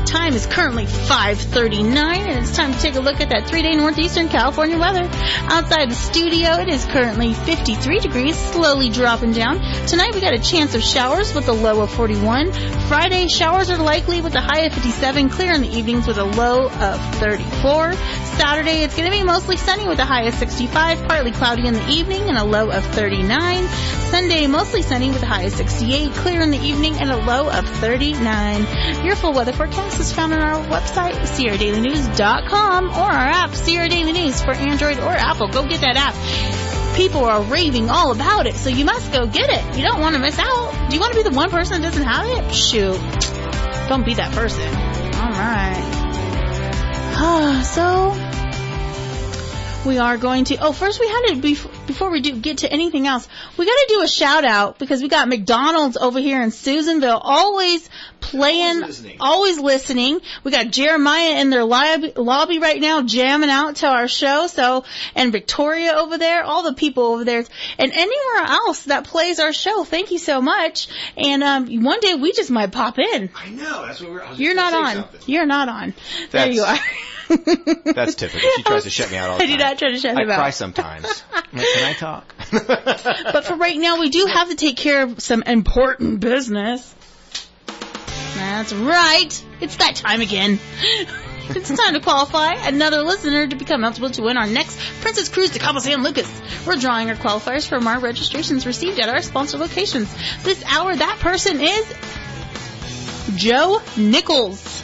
time is currently 5:39, and it's time to take a look at that 3-day northeastern California weather. Outside the studio, it is currently 53 degrees, slowly dropping down. Tonight we got a chance of showers with a low of 41. Friday, showers are likely with a high of 57, clear in the evenings with a low of 34. Saturday, it's going to be mostly sunny with a high of 65, partly cloudy in the evening and a low of 39. Sunday, mostly sunny with a high of 68, clear in the evening and a low of 39. Your full weather forecast is found on our website, SierraDailyNews.com, or our app, Sierra Daily News, for Android or Apple. Go get that app. People are raving all about it, so you must go get it. You don't want to miss out. Do you want to be the one person that doesn't have it? Shoot. Don't be that person. All right. So, we are going to, first we had to, before we get to anything else, we got to do a shout out because we got McDonald's over here in Susanville, always playing, always listening. We got Jeremiah in their lobby right now jamming out to our show. So, and Victoria over there, all the people over there, and anywhere else that plays our show. Thank you so much. And one day we just might pop in. I know. That's what we're. You're not on. Something. You're not on. There you are. That's typical. She tries to shut me out all the time. I do not try to shut him out. I cry sometimes. Can I talk? But for right now, we do have to take care of some important business. That's right. It's that time again. It's time to qualify another listener to become eligible to win our next Princess Cruise to Cabo San Lucas. We're drawing our qualifiers from our registrations received at our sponsor locations. This hour, that person is Joe Nichols,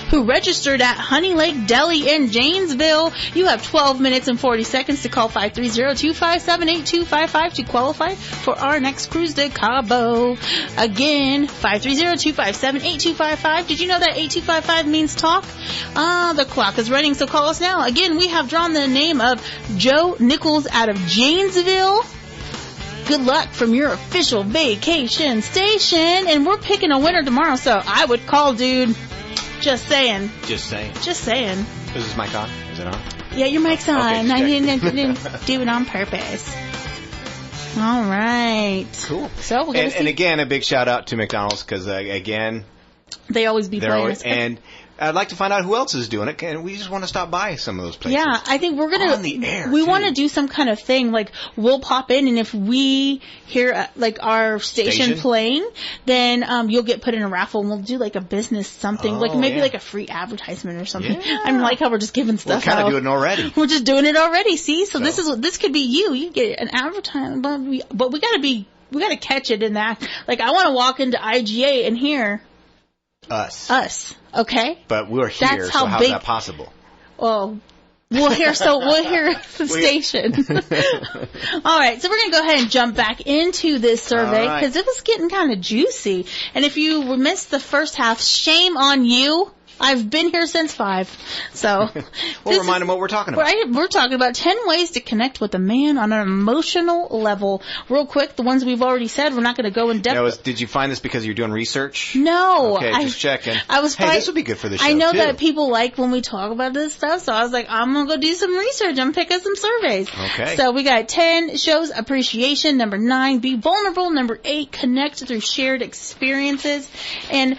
who registered at Honey Lake Deli in Janesville. You have 12 minutes and 40 seconds to call 530-257-8255 to qualify for our next cruise to Cabo. Again, 530-257-8255. Did you know that 8255 means talk? The clock is running, so call us now. Again, we have drawn the name of Joe Nichols out of Janesville. Good luck from your official vacation station. And we're picking a winner tomorrow, so I would call, dude. Just saying. Just saying. Just saying. Is this mic on? Is it on? Yeah, your mic's on. Okay, I didn't do it on purpose. All right. Cool. So we're gonna and again, a big shout out to McDonald's because again, they always be playing us. And I'd like to find out who else is doing it, and we just want to stop by some of those places. Yeah, I think we're gonna on the air. We want to do some kind of thing, like we'll pop in, and if we hear like our station playing, then you'll get put in a raffle, and we'll do like a business something, like maybe like a free advertisement or something. Yeah. I mean, like how we're just giving stuff We're kind out. of doing it already. We're just doing it already. See, so this could be you. You get an advertisement, but we gotta catch it in that. Like I want to walk into IGA and hear. Us, okay? But we're here, so how's that possible? Well, we'll hear the station. All right, so we're going to go ahead and jump back into this survey because it was getting kind of juicy. And if you missed the first half, shame on you. I've been here since 5. So we'll remind them what we're talking about. Right, we're talking about 10 ways to connect with a man on an emotional level. Real quick, the ones we've already said, we're not going to go in depth. Now, did you find this because you're doing research? No. Okay, just checking. This would be good for the show, I know too. that people like when we talk about this stuff, so I was like, I'm going to go do some research and pick up some surveys. Okay. So we got 10, shows appreciation. Number 9, be vulnerable. Number 8, connect through shared experiences. And,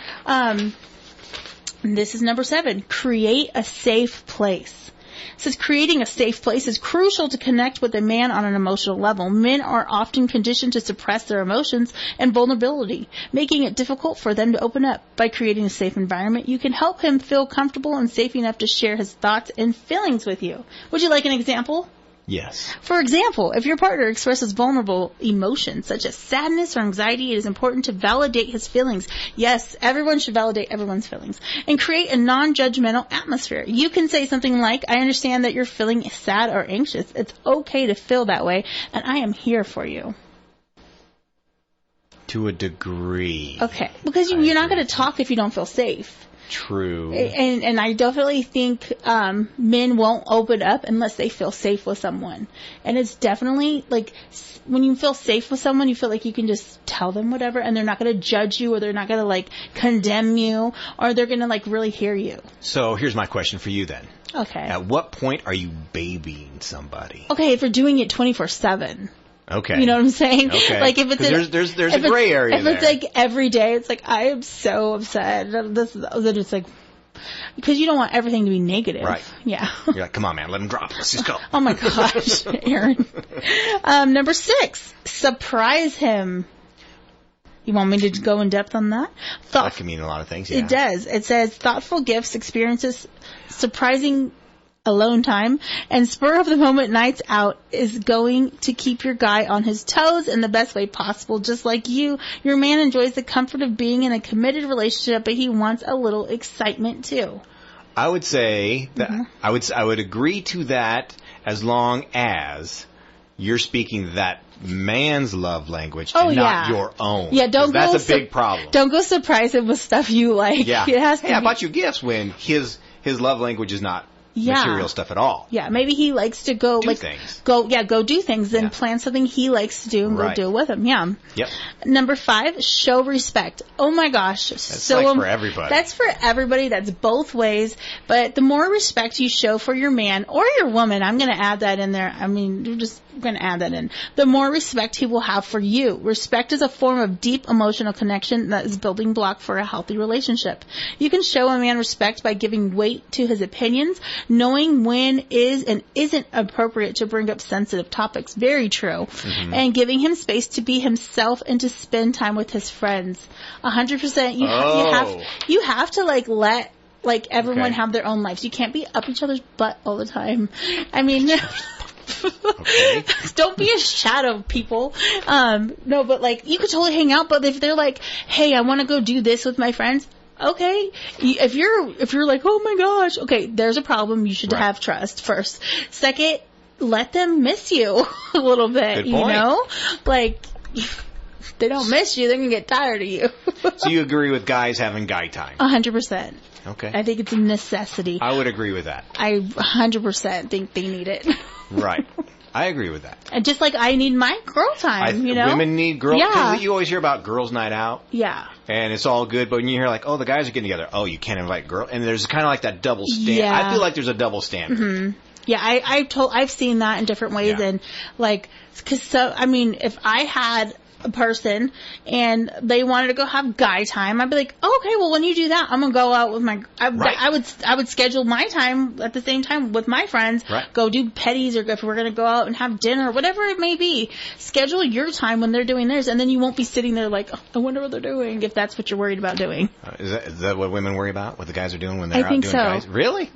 this is number 7, create a safe place. It says creating a safe place is crucial to connect with a man on an emotional level. Men are often conditioned to suppress their emotions and vulnerability, making it difficult for them to open up. By creating a safe environment, you can help him feel comfortable and safe enough to share his thoughts and feelings with you. Would you like an example? Yes. For example, if your partner expresses vulnerable emotions such as sadness or anxiety, it is important to validate his feelings. Yes, everyone should validate everyone's feelings. And create a non-judgmental atmosphere. You can say something like, I understand that you're feeling sad or anxious. It's okay to feel that way, and I am here for you. To a degree. Okay, because you're not going to talk if you don't feel safe. True. And I definitely think men won't open up unless they feel safe with someone. And it's definitely like when you feel safe with someone, you feel like you can just tell them whatever, and they're not going to judge you, or they're not going to like condemn you, or they're going to like really hear you. So here's my question for you then. Okay. At what point are you babying somebody? Okay, if you're doing it 24/7. Okay. You know what I'm saying? Okay. Like if it's there's a gray area if there. If it's like every day, it's like I am so upset. Then it's like, Because you don't want everything to be negative. Right. Yeah. You're like, come on, man, let him drop. Let's just go. Oh my gosh, Aaron. Number 6, surprise him. You want me to go in depth on that? That can mean a lot of things, yeah. It does. It says thoughtful gifts, experiences, surprising alone time, and spur of the moment nights out is going to keep your guy on his toes in the best way possible. Just like you, your man enjoys the comfort of being in a committed relationship, but he wants a little excitement too. I would say that I would agree to that as long as you're speaking that man's love language and not your own. Yeah, don't go. That's a big problem. Don't go surprise him with stuff you like. Yeah. It has to I bought you gifts when his love language is not material stuff at all. Yeah, maybe he likes to go do things. Go do things, then plan something he likes to do and go do it with him. Yeah. Yep. Number 5, show respect. Oh my gosh. That's for everybody. That's for everybody. That's both ways. But the more respect you show for your man or your woman, I'm going to add that in there. I mean, you're just going to add that in. The more respect he will have for you. Respect is a form of deep emotional connection that is building block for a healthy relationship. You can show a man respect by giving weight to his opinions, knowing when is and isn't appropriate to bring up sensitive topics. Very true. Mm-hmm. And giving him space to be himself and to spend time with his friends. 100%. You have to let everyone have their own lives. You can't be up each other's butt all the time. I mean, don't be a shadow, people. No, but you could totally hang out. But if they're like, hey, I want to go do this with my friends. Okay, if you're like, oh my gosh, okay, there's a problem. You should have trust first. Second, let them miss you a little bit. Good point. If they don't miss you, they're gonna get tired of you. So you agree with guys having guy time? 100%. Okay. I think it's a necessity. I would agree with that. I 100% think they need it. Right. I agree with that. And just like I need my girl time, Women need girl time. Yeah. You always hear about girls' night out. Yeah. And it's all good, but when you hear the guys are getting together, you can't invite girls. And there's kind of that double standard. Yeah. I feel like there's a double standard. Mm-hmm. Yeah, I've seen that in different ways. Yeah. And if I had a person and they wanted to go have guy time, I'd be like, okay, well, when you do that, I'm gonna go out with my. I would schedule my time at the same time with my friends. Right. Go do petties, or if we're gonna go out and have dinner, whatever it may be. Schedule your time when they're doing theirs, and then you won't be sitting there like, I wonder what they're doing. If that's what you're worried about doing. Is that what women worry about? What the guys are doing when they're out doing guys? Really?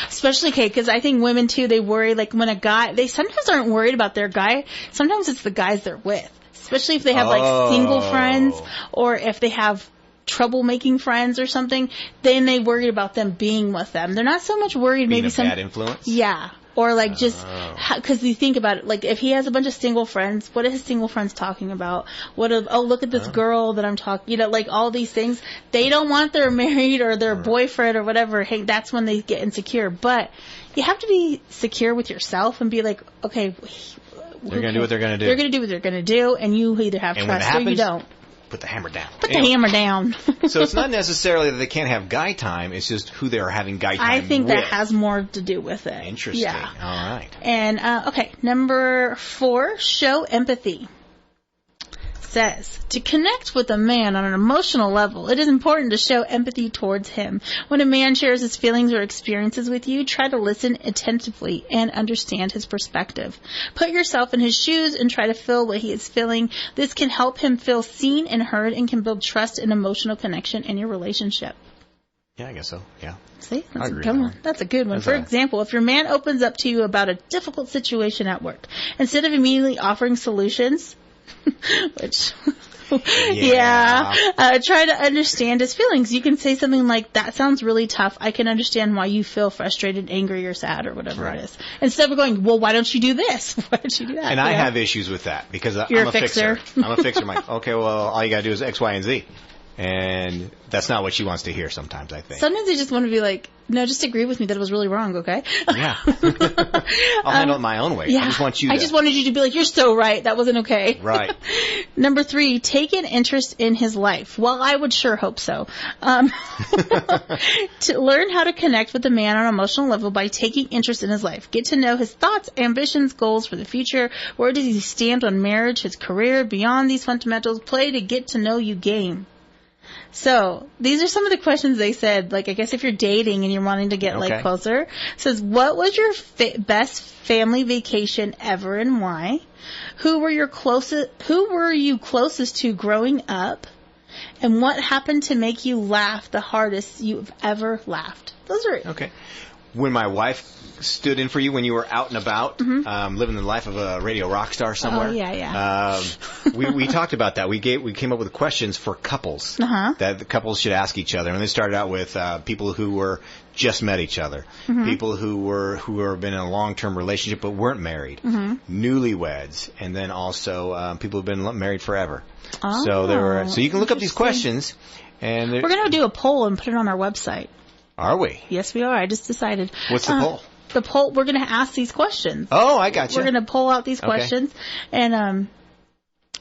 Especially because I think women too. They worry when a guy. They sometimes aren't worried about their guy. Sometimes it's the guys they're with. Especially if they have single friends, or if they have troublemaking friends or something, then they worry about them being with them. They're not so much worried being a bad influence? Yeah. Or because you think about it, if he has a bunch of single friends, what are his single friends talking about? Look at this girl that I'm talking, all these things. They don't want their married or their boyfriend or whatever. Hey, that's when they get insecure. But you have to be secure with yourself and be like, okay, they're going to do what they're going to do. They're going to do what they're going to do, and you either have trust or you don't. Put the hammer down. Put the hammer down. So it's not necessarily that they can't have guy time. It's just who they're having guy time with. I think that has more to do with it. Interesting. Yeah. All right. And, number 4, show empathy. Says, to connect with a man on an emotional level, it is important to show empathy towards him. When a man shares his feelings or experiences with you, try to listen attentively and understand his perspective. Put yourself in his shoes and try to feel what he is feeling. This can help him feel seen and heard and can build trust and emotional connection in your relationship. Yeah, I guess so. Yeah. See, that's a good one. For example, if your man opens up to you about a difficult situation at work, instead of immediately offering solutions, which try to understand his feelings. You can say something like, that sounds really tough. I can understand why you feel frustrated, angry, or sad, or whatever it is. Instead of going, well, why don't you do this? Why don't you do that? And I have issues with that because I'm a fixer. I'm a fixer. I'm like, okay, well, all you gotta do is X, Y, and Z. And that's not what she wants to hear sometimes, I think. Sometimes they just want to be like, no, just agree with me that it was really wrong, okay? Yeah. I'll handle it my own way. Yeah. I just wanted you to be like, you're so right. That wasn't okay. Right. Number 3, take an interest in his life. Well, I would sure hope so. To learn how to connect with a man on an emotional level by taking interest in his life. Get to know his thoughts, ambitions, goals for the future. Where does he stand on marriage, his career? Beyond these fundamentals, play to get to know you game. So these are some of the questions they said. Like, I guess if you're dating and you're wanting to get like closer, it says, what was your best family vacation ever and why? Who were you closest to growing up? And what happened to make you laugh the hardest you've ever laughed? Those are okay. When my wife stood in for you when you were out and about, living the life of a radio rock star somewhere. Oh, yeah. We talked about that. We came up with questions for couples that the couples should ask each other. And they started out with people who were just met each other, people who have been in a long-term relationship but weren't married, newlyweds, and then also people who've been married forever. Oh, So you can look up these questions, and we're going to do a poll and put it on our website. Are we? Yes, we are. I just decided. What's the poll? The poll, we're going to ask these questions. Oh, I got you. We're going to pull out these questions and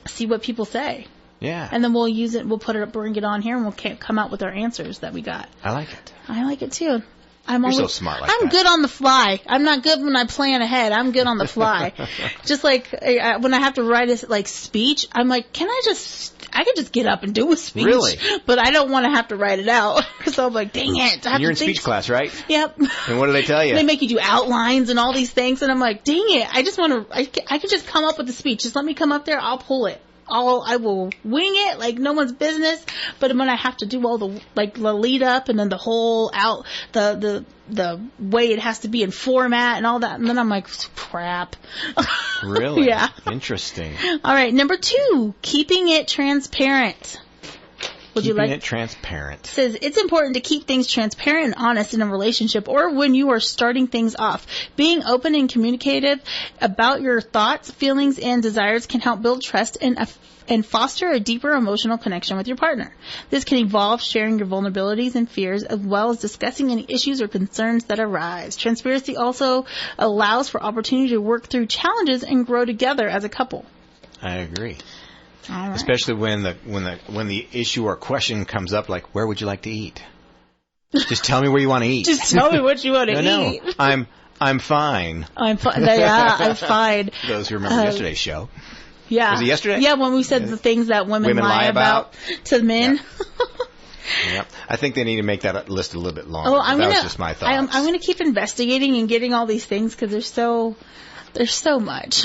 see what people say. Yeah. And then we'll use it, we'll bring it on here, and we'll come out with our answers that we got. I like it. I like it too. You're so smart like I'm that. good on the fly. I'm not good when I plan ahead. I'm good on the fly. Just like when I have to write a speech, I'm like, I could just get up and do a speech. Really? But I don't want to have to write it out. So I'm like, dang it. You're in speech class, right? Yep. And what do they tell you? They make you do outlines and all these things. And I'm like, dang it. I just want to, I could just come up with a speech. Just let me come up there. I'll pull it. I will wing it like no one's business. But when I have to do all the lead up and then the whole the way it has to be in format and all that, and then I'm like, crap. Really? Yeah. Interesting. All right, number 2, keeping it transparent. Keeping it transparent. Says it's important to keep things transparent and honest in a relationship or when you are starting things off. Being open and communicative about your thoughts, feelings, and desires can help build trust and foster a deeper emotional connection with your partner. This can involve sharing your vulnerabilities and fears as well as discussing any issues or concerns that arise. Transparency also allows for opportunity to work through challenges and grow together as a couple. I agree. All right. Especially when the issue or question comes up, like, where would you like to eat? Just tell me where you want to eat. Just tell me what you want to eat. No, I'm fine. I'm fine. Yeah, I'm fine. Those who remember yesterday's show. Yeah. Was it yesterday? Yeah, when we said the things that women lie about to men. Yep. I think they need to make that list a little bit longer. Oh, that was just my thoughts. I'm going to keep investigating and getting all these things because there's so much.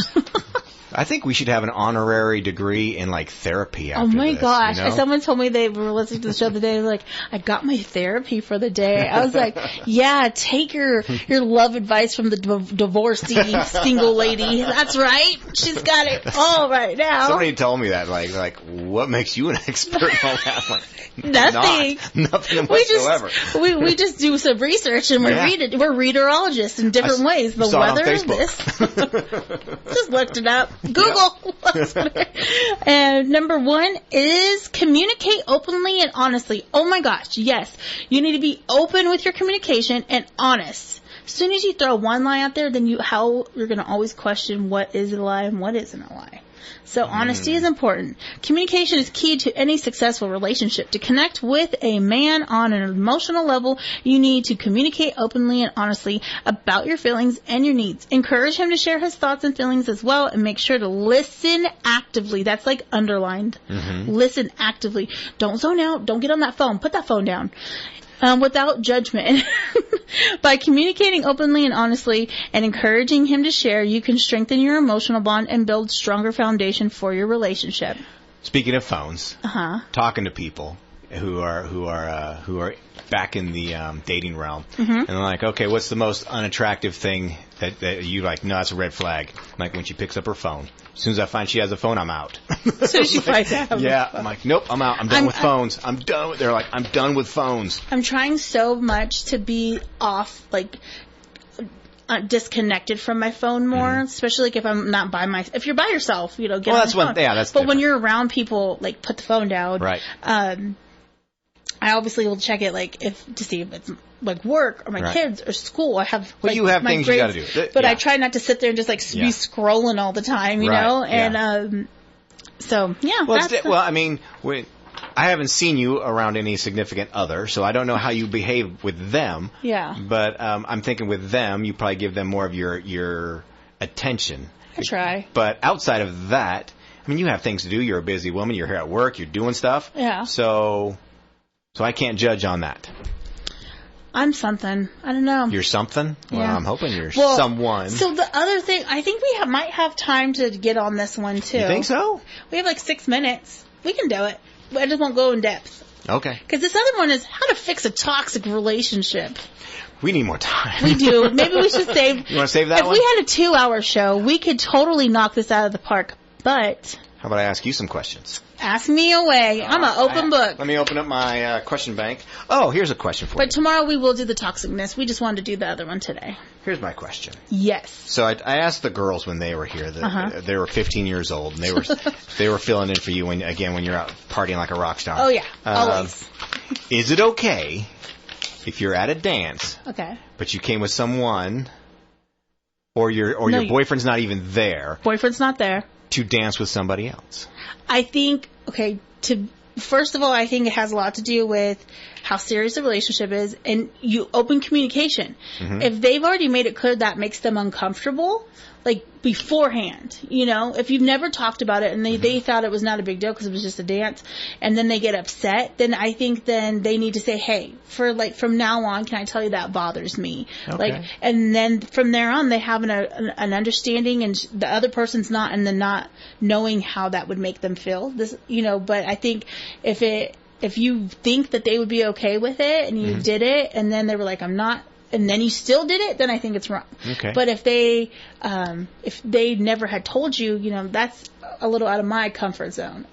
I think we should have an honorary degree in therapy after this. Oh my gosh. You know? Someone told me they were listening to the show today. Like, I got my therapy for the day. I was like, yeah, take your love advice from the divorcee single lady. That's right. She's got it all right now. Somebody told me that. Like, what makes you an expert in all that? Like, nothing. Nothing whatsoever. We just do some research and read it. We're readerologists in different ways. The weather, this. Just looked it up. Google. And number 1 is communicate openly and honestly. Oh my gosh, yes. You need to be open with your communication and honest. As soon as you throw one lie out there, then you're going to always question what is a lie and what isn't a lie. So honesty is important. Communication is key to any successful relationship. To connect with a man on an emotional level, you need to communicate openly and honestly about your feelings and your needs. Encourage him to share his thoughts and feelings as well, and make sure to listen actively. That's underlined. Listen actively. Don't zone out. Don't get on that phone. Put that phone down. Without judgment. By communicating openly and honestly and encouraging him to share, you can strengthen your emotional bond and build stronger foundation for your relationship. Speaking of phones, talking to people who are back in the dating realm, and they're like, okay, what's the most unattractive thing that you like? No, that's a red flag. Like when she picks up her phone. As soon as I find she has a phone, I'm out. As soon as she finds out. Yeah, I'm like, nope, I'm out. I'm done with phones. I'm done. They're like, I'm done with phones. I'm trying so much to be off, disconnected from my phone more, especially if I'm not if you're by yourself, get on that's phone. That's But different. When you're around people, put the phone down. Right. I obviously will check it to see if it's work or my kids or school. I have you have my things grades, you got to do. But I try not to sit there and just be scrolling all the time, you know. And so yeah. Well, I mean, I haven't seen you around any significant other, so I don't know how you behave with them. Yeah. But I'm thinking with them, you probably give them more of your attention. I try. But outside of that, I mean, you have things to do. You're a busy woman. You're here at work. You're doing stuff. Yeah. So So I can't judge on that. I'm something. I don't know. You're something? Well, Yeah. I'm hoping you're Well, someone. So the other thing, I think we might have time to get on this one too. You think so? We have like 6 minutes. We can do it. I just won't go in depth. Okay. Because this other one is how to fix a toxic relationship. We need more time. We do. Maybe we should save. You want to save that if one? we had a 2-hour show, we could totally knock this out of the park. But How about I ask you some questions? ask me away. I'm an open book. Let me open up my question bank. Oh, here's a question for But you. tomorrow we will do the toxicness. We just wanted to do the other one today. Here's my question. Yes. So I asked the girls when they were here. That Uh-huh. They were 15 years old, and they were filling in for you when you're out partying like a rock star. Oh, yeah. Always. Is it okay if you're at a dance, Okay. but you came with someone, or your No, boyfriend's not even there, Boyfriend's not there. to dance with somebody else? I think, okay, first of all, I think it has a lot to do with how serious the relationship is and you open communication. Mhm. If they've already made it clear that makes them uncomfortable, like beforehand, if you've never talked about it and they thought it was not a big deal because it was just a dance and then they get upset, then I think then they need to say, hey, from now on, can I tell you that bothers me? Okay. And then from there on, they have an understanding and the other person's not, and then not knowing how that would make them feel. But I think if you think that they would be okay with it and you did it and then they were like, I'm not, and then you still did it, then I think it's wrong. Okay. But if they never had told you, that's a little out of my comfort zone.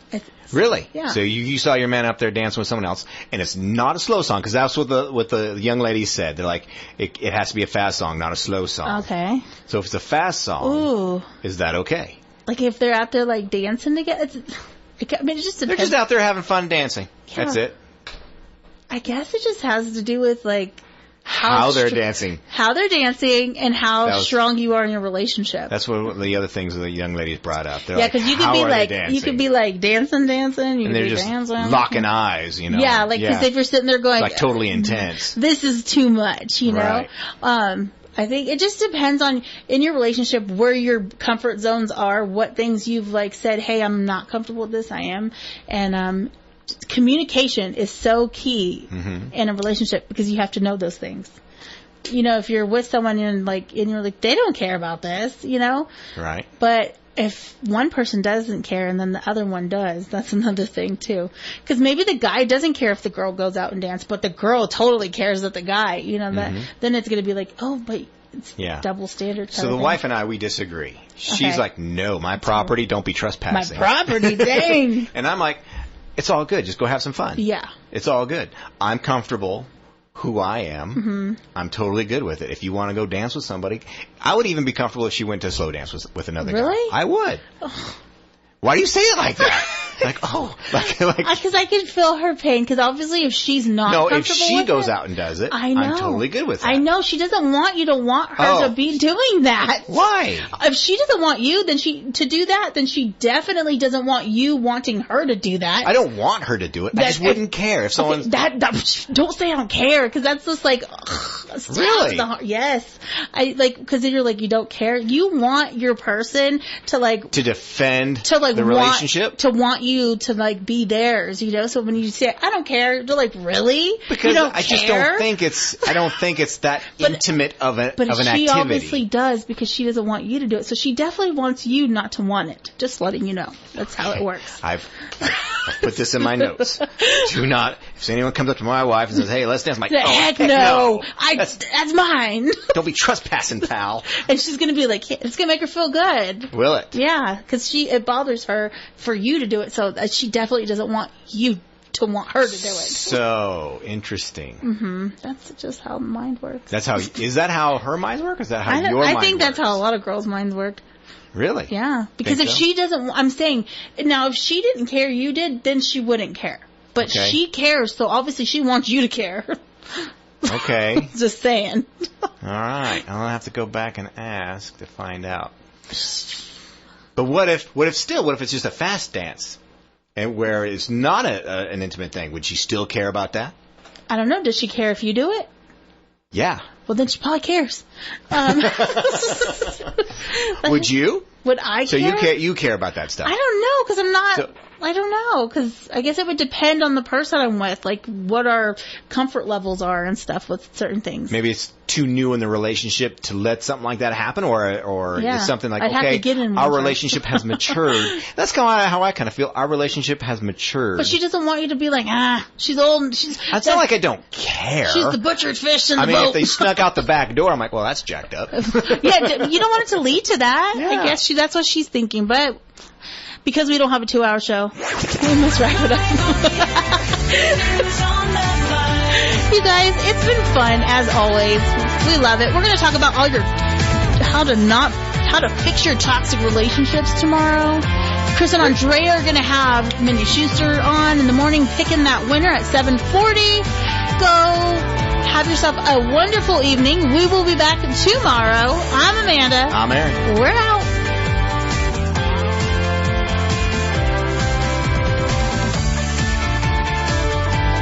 Really? Yeah. So you saw your man up there dancing with someone else, and it's not a slow song, because that's what the young ladies said. They're like, it has to be a fast song, not a slow song. Okay. So if it's a fast song, Ooh. is that okay? Like if they're out there like dancing together, it just depends. They're just out there having fun dancing. Yeah. That's it. I guess it just has to do with like How they're dancing. How they're dancing and how That was- strong you are in your relationship. That's what the other things the young ladies brought up. They're Yeah, like, because you could how be are they like dancing? dancing, you and could they're be just dancing, locking eyes, Yeah, like because if you're sitting there going, like totally intense. this is too much, Right. I think it just depends on in your relationship where your comfort zones are, what things you've like said, hey, I'm not comfortable with this, I am, and communication is so key in a relationship because you have to know those things. If you're with someone and you're like they don't care about this, Right. but if one person doesn't care and then the other one does, that's another thing too. Because maybe the guy doesn't care if the girl goes out and dances, but the girl totally cares that the guy, then it's going to be like, oh, but it's Yeah. double standard. So the wife and I, we disagree. She's Okay. like, no, my property, don't be My trespassing. property, dang. And I'm like, it's all good. Just go have some fun. Yeah. It's all good. I'm comfortable who I am. Mhm. I'm totally good with it. If you want to go dance with somebody, I would even be comfortable if she went to slow dance with another guy. Really? I would. Why do you say it like that? Because I can feel her pain. Because obviously, if she's not No, if comfortable she with goes it, out and does it, I know. I'm totally good with that. I know she doesn't want you to want her Oh. to be doing that. Why? If she doesn't want you, then to do that, then she definitely doesn't want you wanting her to do that. I don't want her to do it. I just wouldn't care if someone's... Don't say I don't care, because that's just like stabs Really? the heart. Yes, because you're like you don't care. You want your person to to defend the the relationship? to want you to be theirs, So when you say I don't care, they're like, really? Because you don't I just care? don't think it's that intimate of an But activity. she obviously does because she doesn't want you to do it. So she definitely wants you not to want it. Just letting you know. That's how it works. I've put this in my notes. Do not, if anyone comes up to my wife and says, hey, let's dance, I'm like, Heck no. That's mine. Don't be trespassing, pal. And she's going to be like, it's going to make her feel good. Will it? Yeah, because it bothers her for you to do it. So she definitely doesn't want you to want her to do it. So interesting. That's just how mind works. Is that how her minds work? Or is that how your mind I think works? that's how a lot of girls' minds work. Really? Yeah, because Think if so? she doesn't, I'm saying, now if she didn't care, you did, then she wouldn't care. But Okay. she cares, so obviously she wants you to care. Okay. Just saying. All right. I'll have to go back and ask to find out. But what if it's just a fast dance, and where it's not an intimate thing? Would she still care about that? I don't know. Does she care if you do it? Yeah. Well, then she probably cares. Would you? Would I So care? you care about that stuff. I don't know, because I'm not... So- I don't know, because I guess it would depend on the person I'm with, like what our comfort levels are and stuff with certain things. Maybe it's too new in the relationship to let something like that happen, or Yeah. it's something like, I'd have to okay, get in our with her. relationship has matured. That's kind of how I kind of feel. Our relationship has matured. But she doesn't want you to be like, she's old. It's not like I don't care. She's the butchered fish in the I mean, boat. if they snuck out the back door, I'm like, well, that's jacked up. Yeah, you don't want it to lead to that. Yeah. I guess that's what she's thinking, but because we don't have a 2-hour show, we must wrap it up. You guys, it's been fun as always. We love it. We're going to talk about how to fix your toxic relationships tomorrow. Chris and Andrea are going to have Mindy Schuster on in the morning, picking that winner at 7:40. Go have yourself a wonderful evening. We will be back tomorrow. I'm Amanda. I'm Aaron. We're out.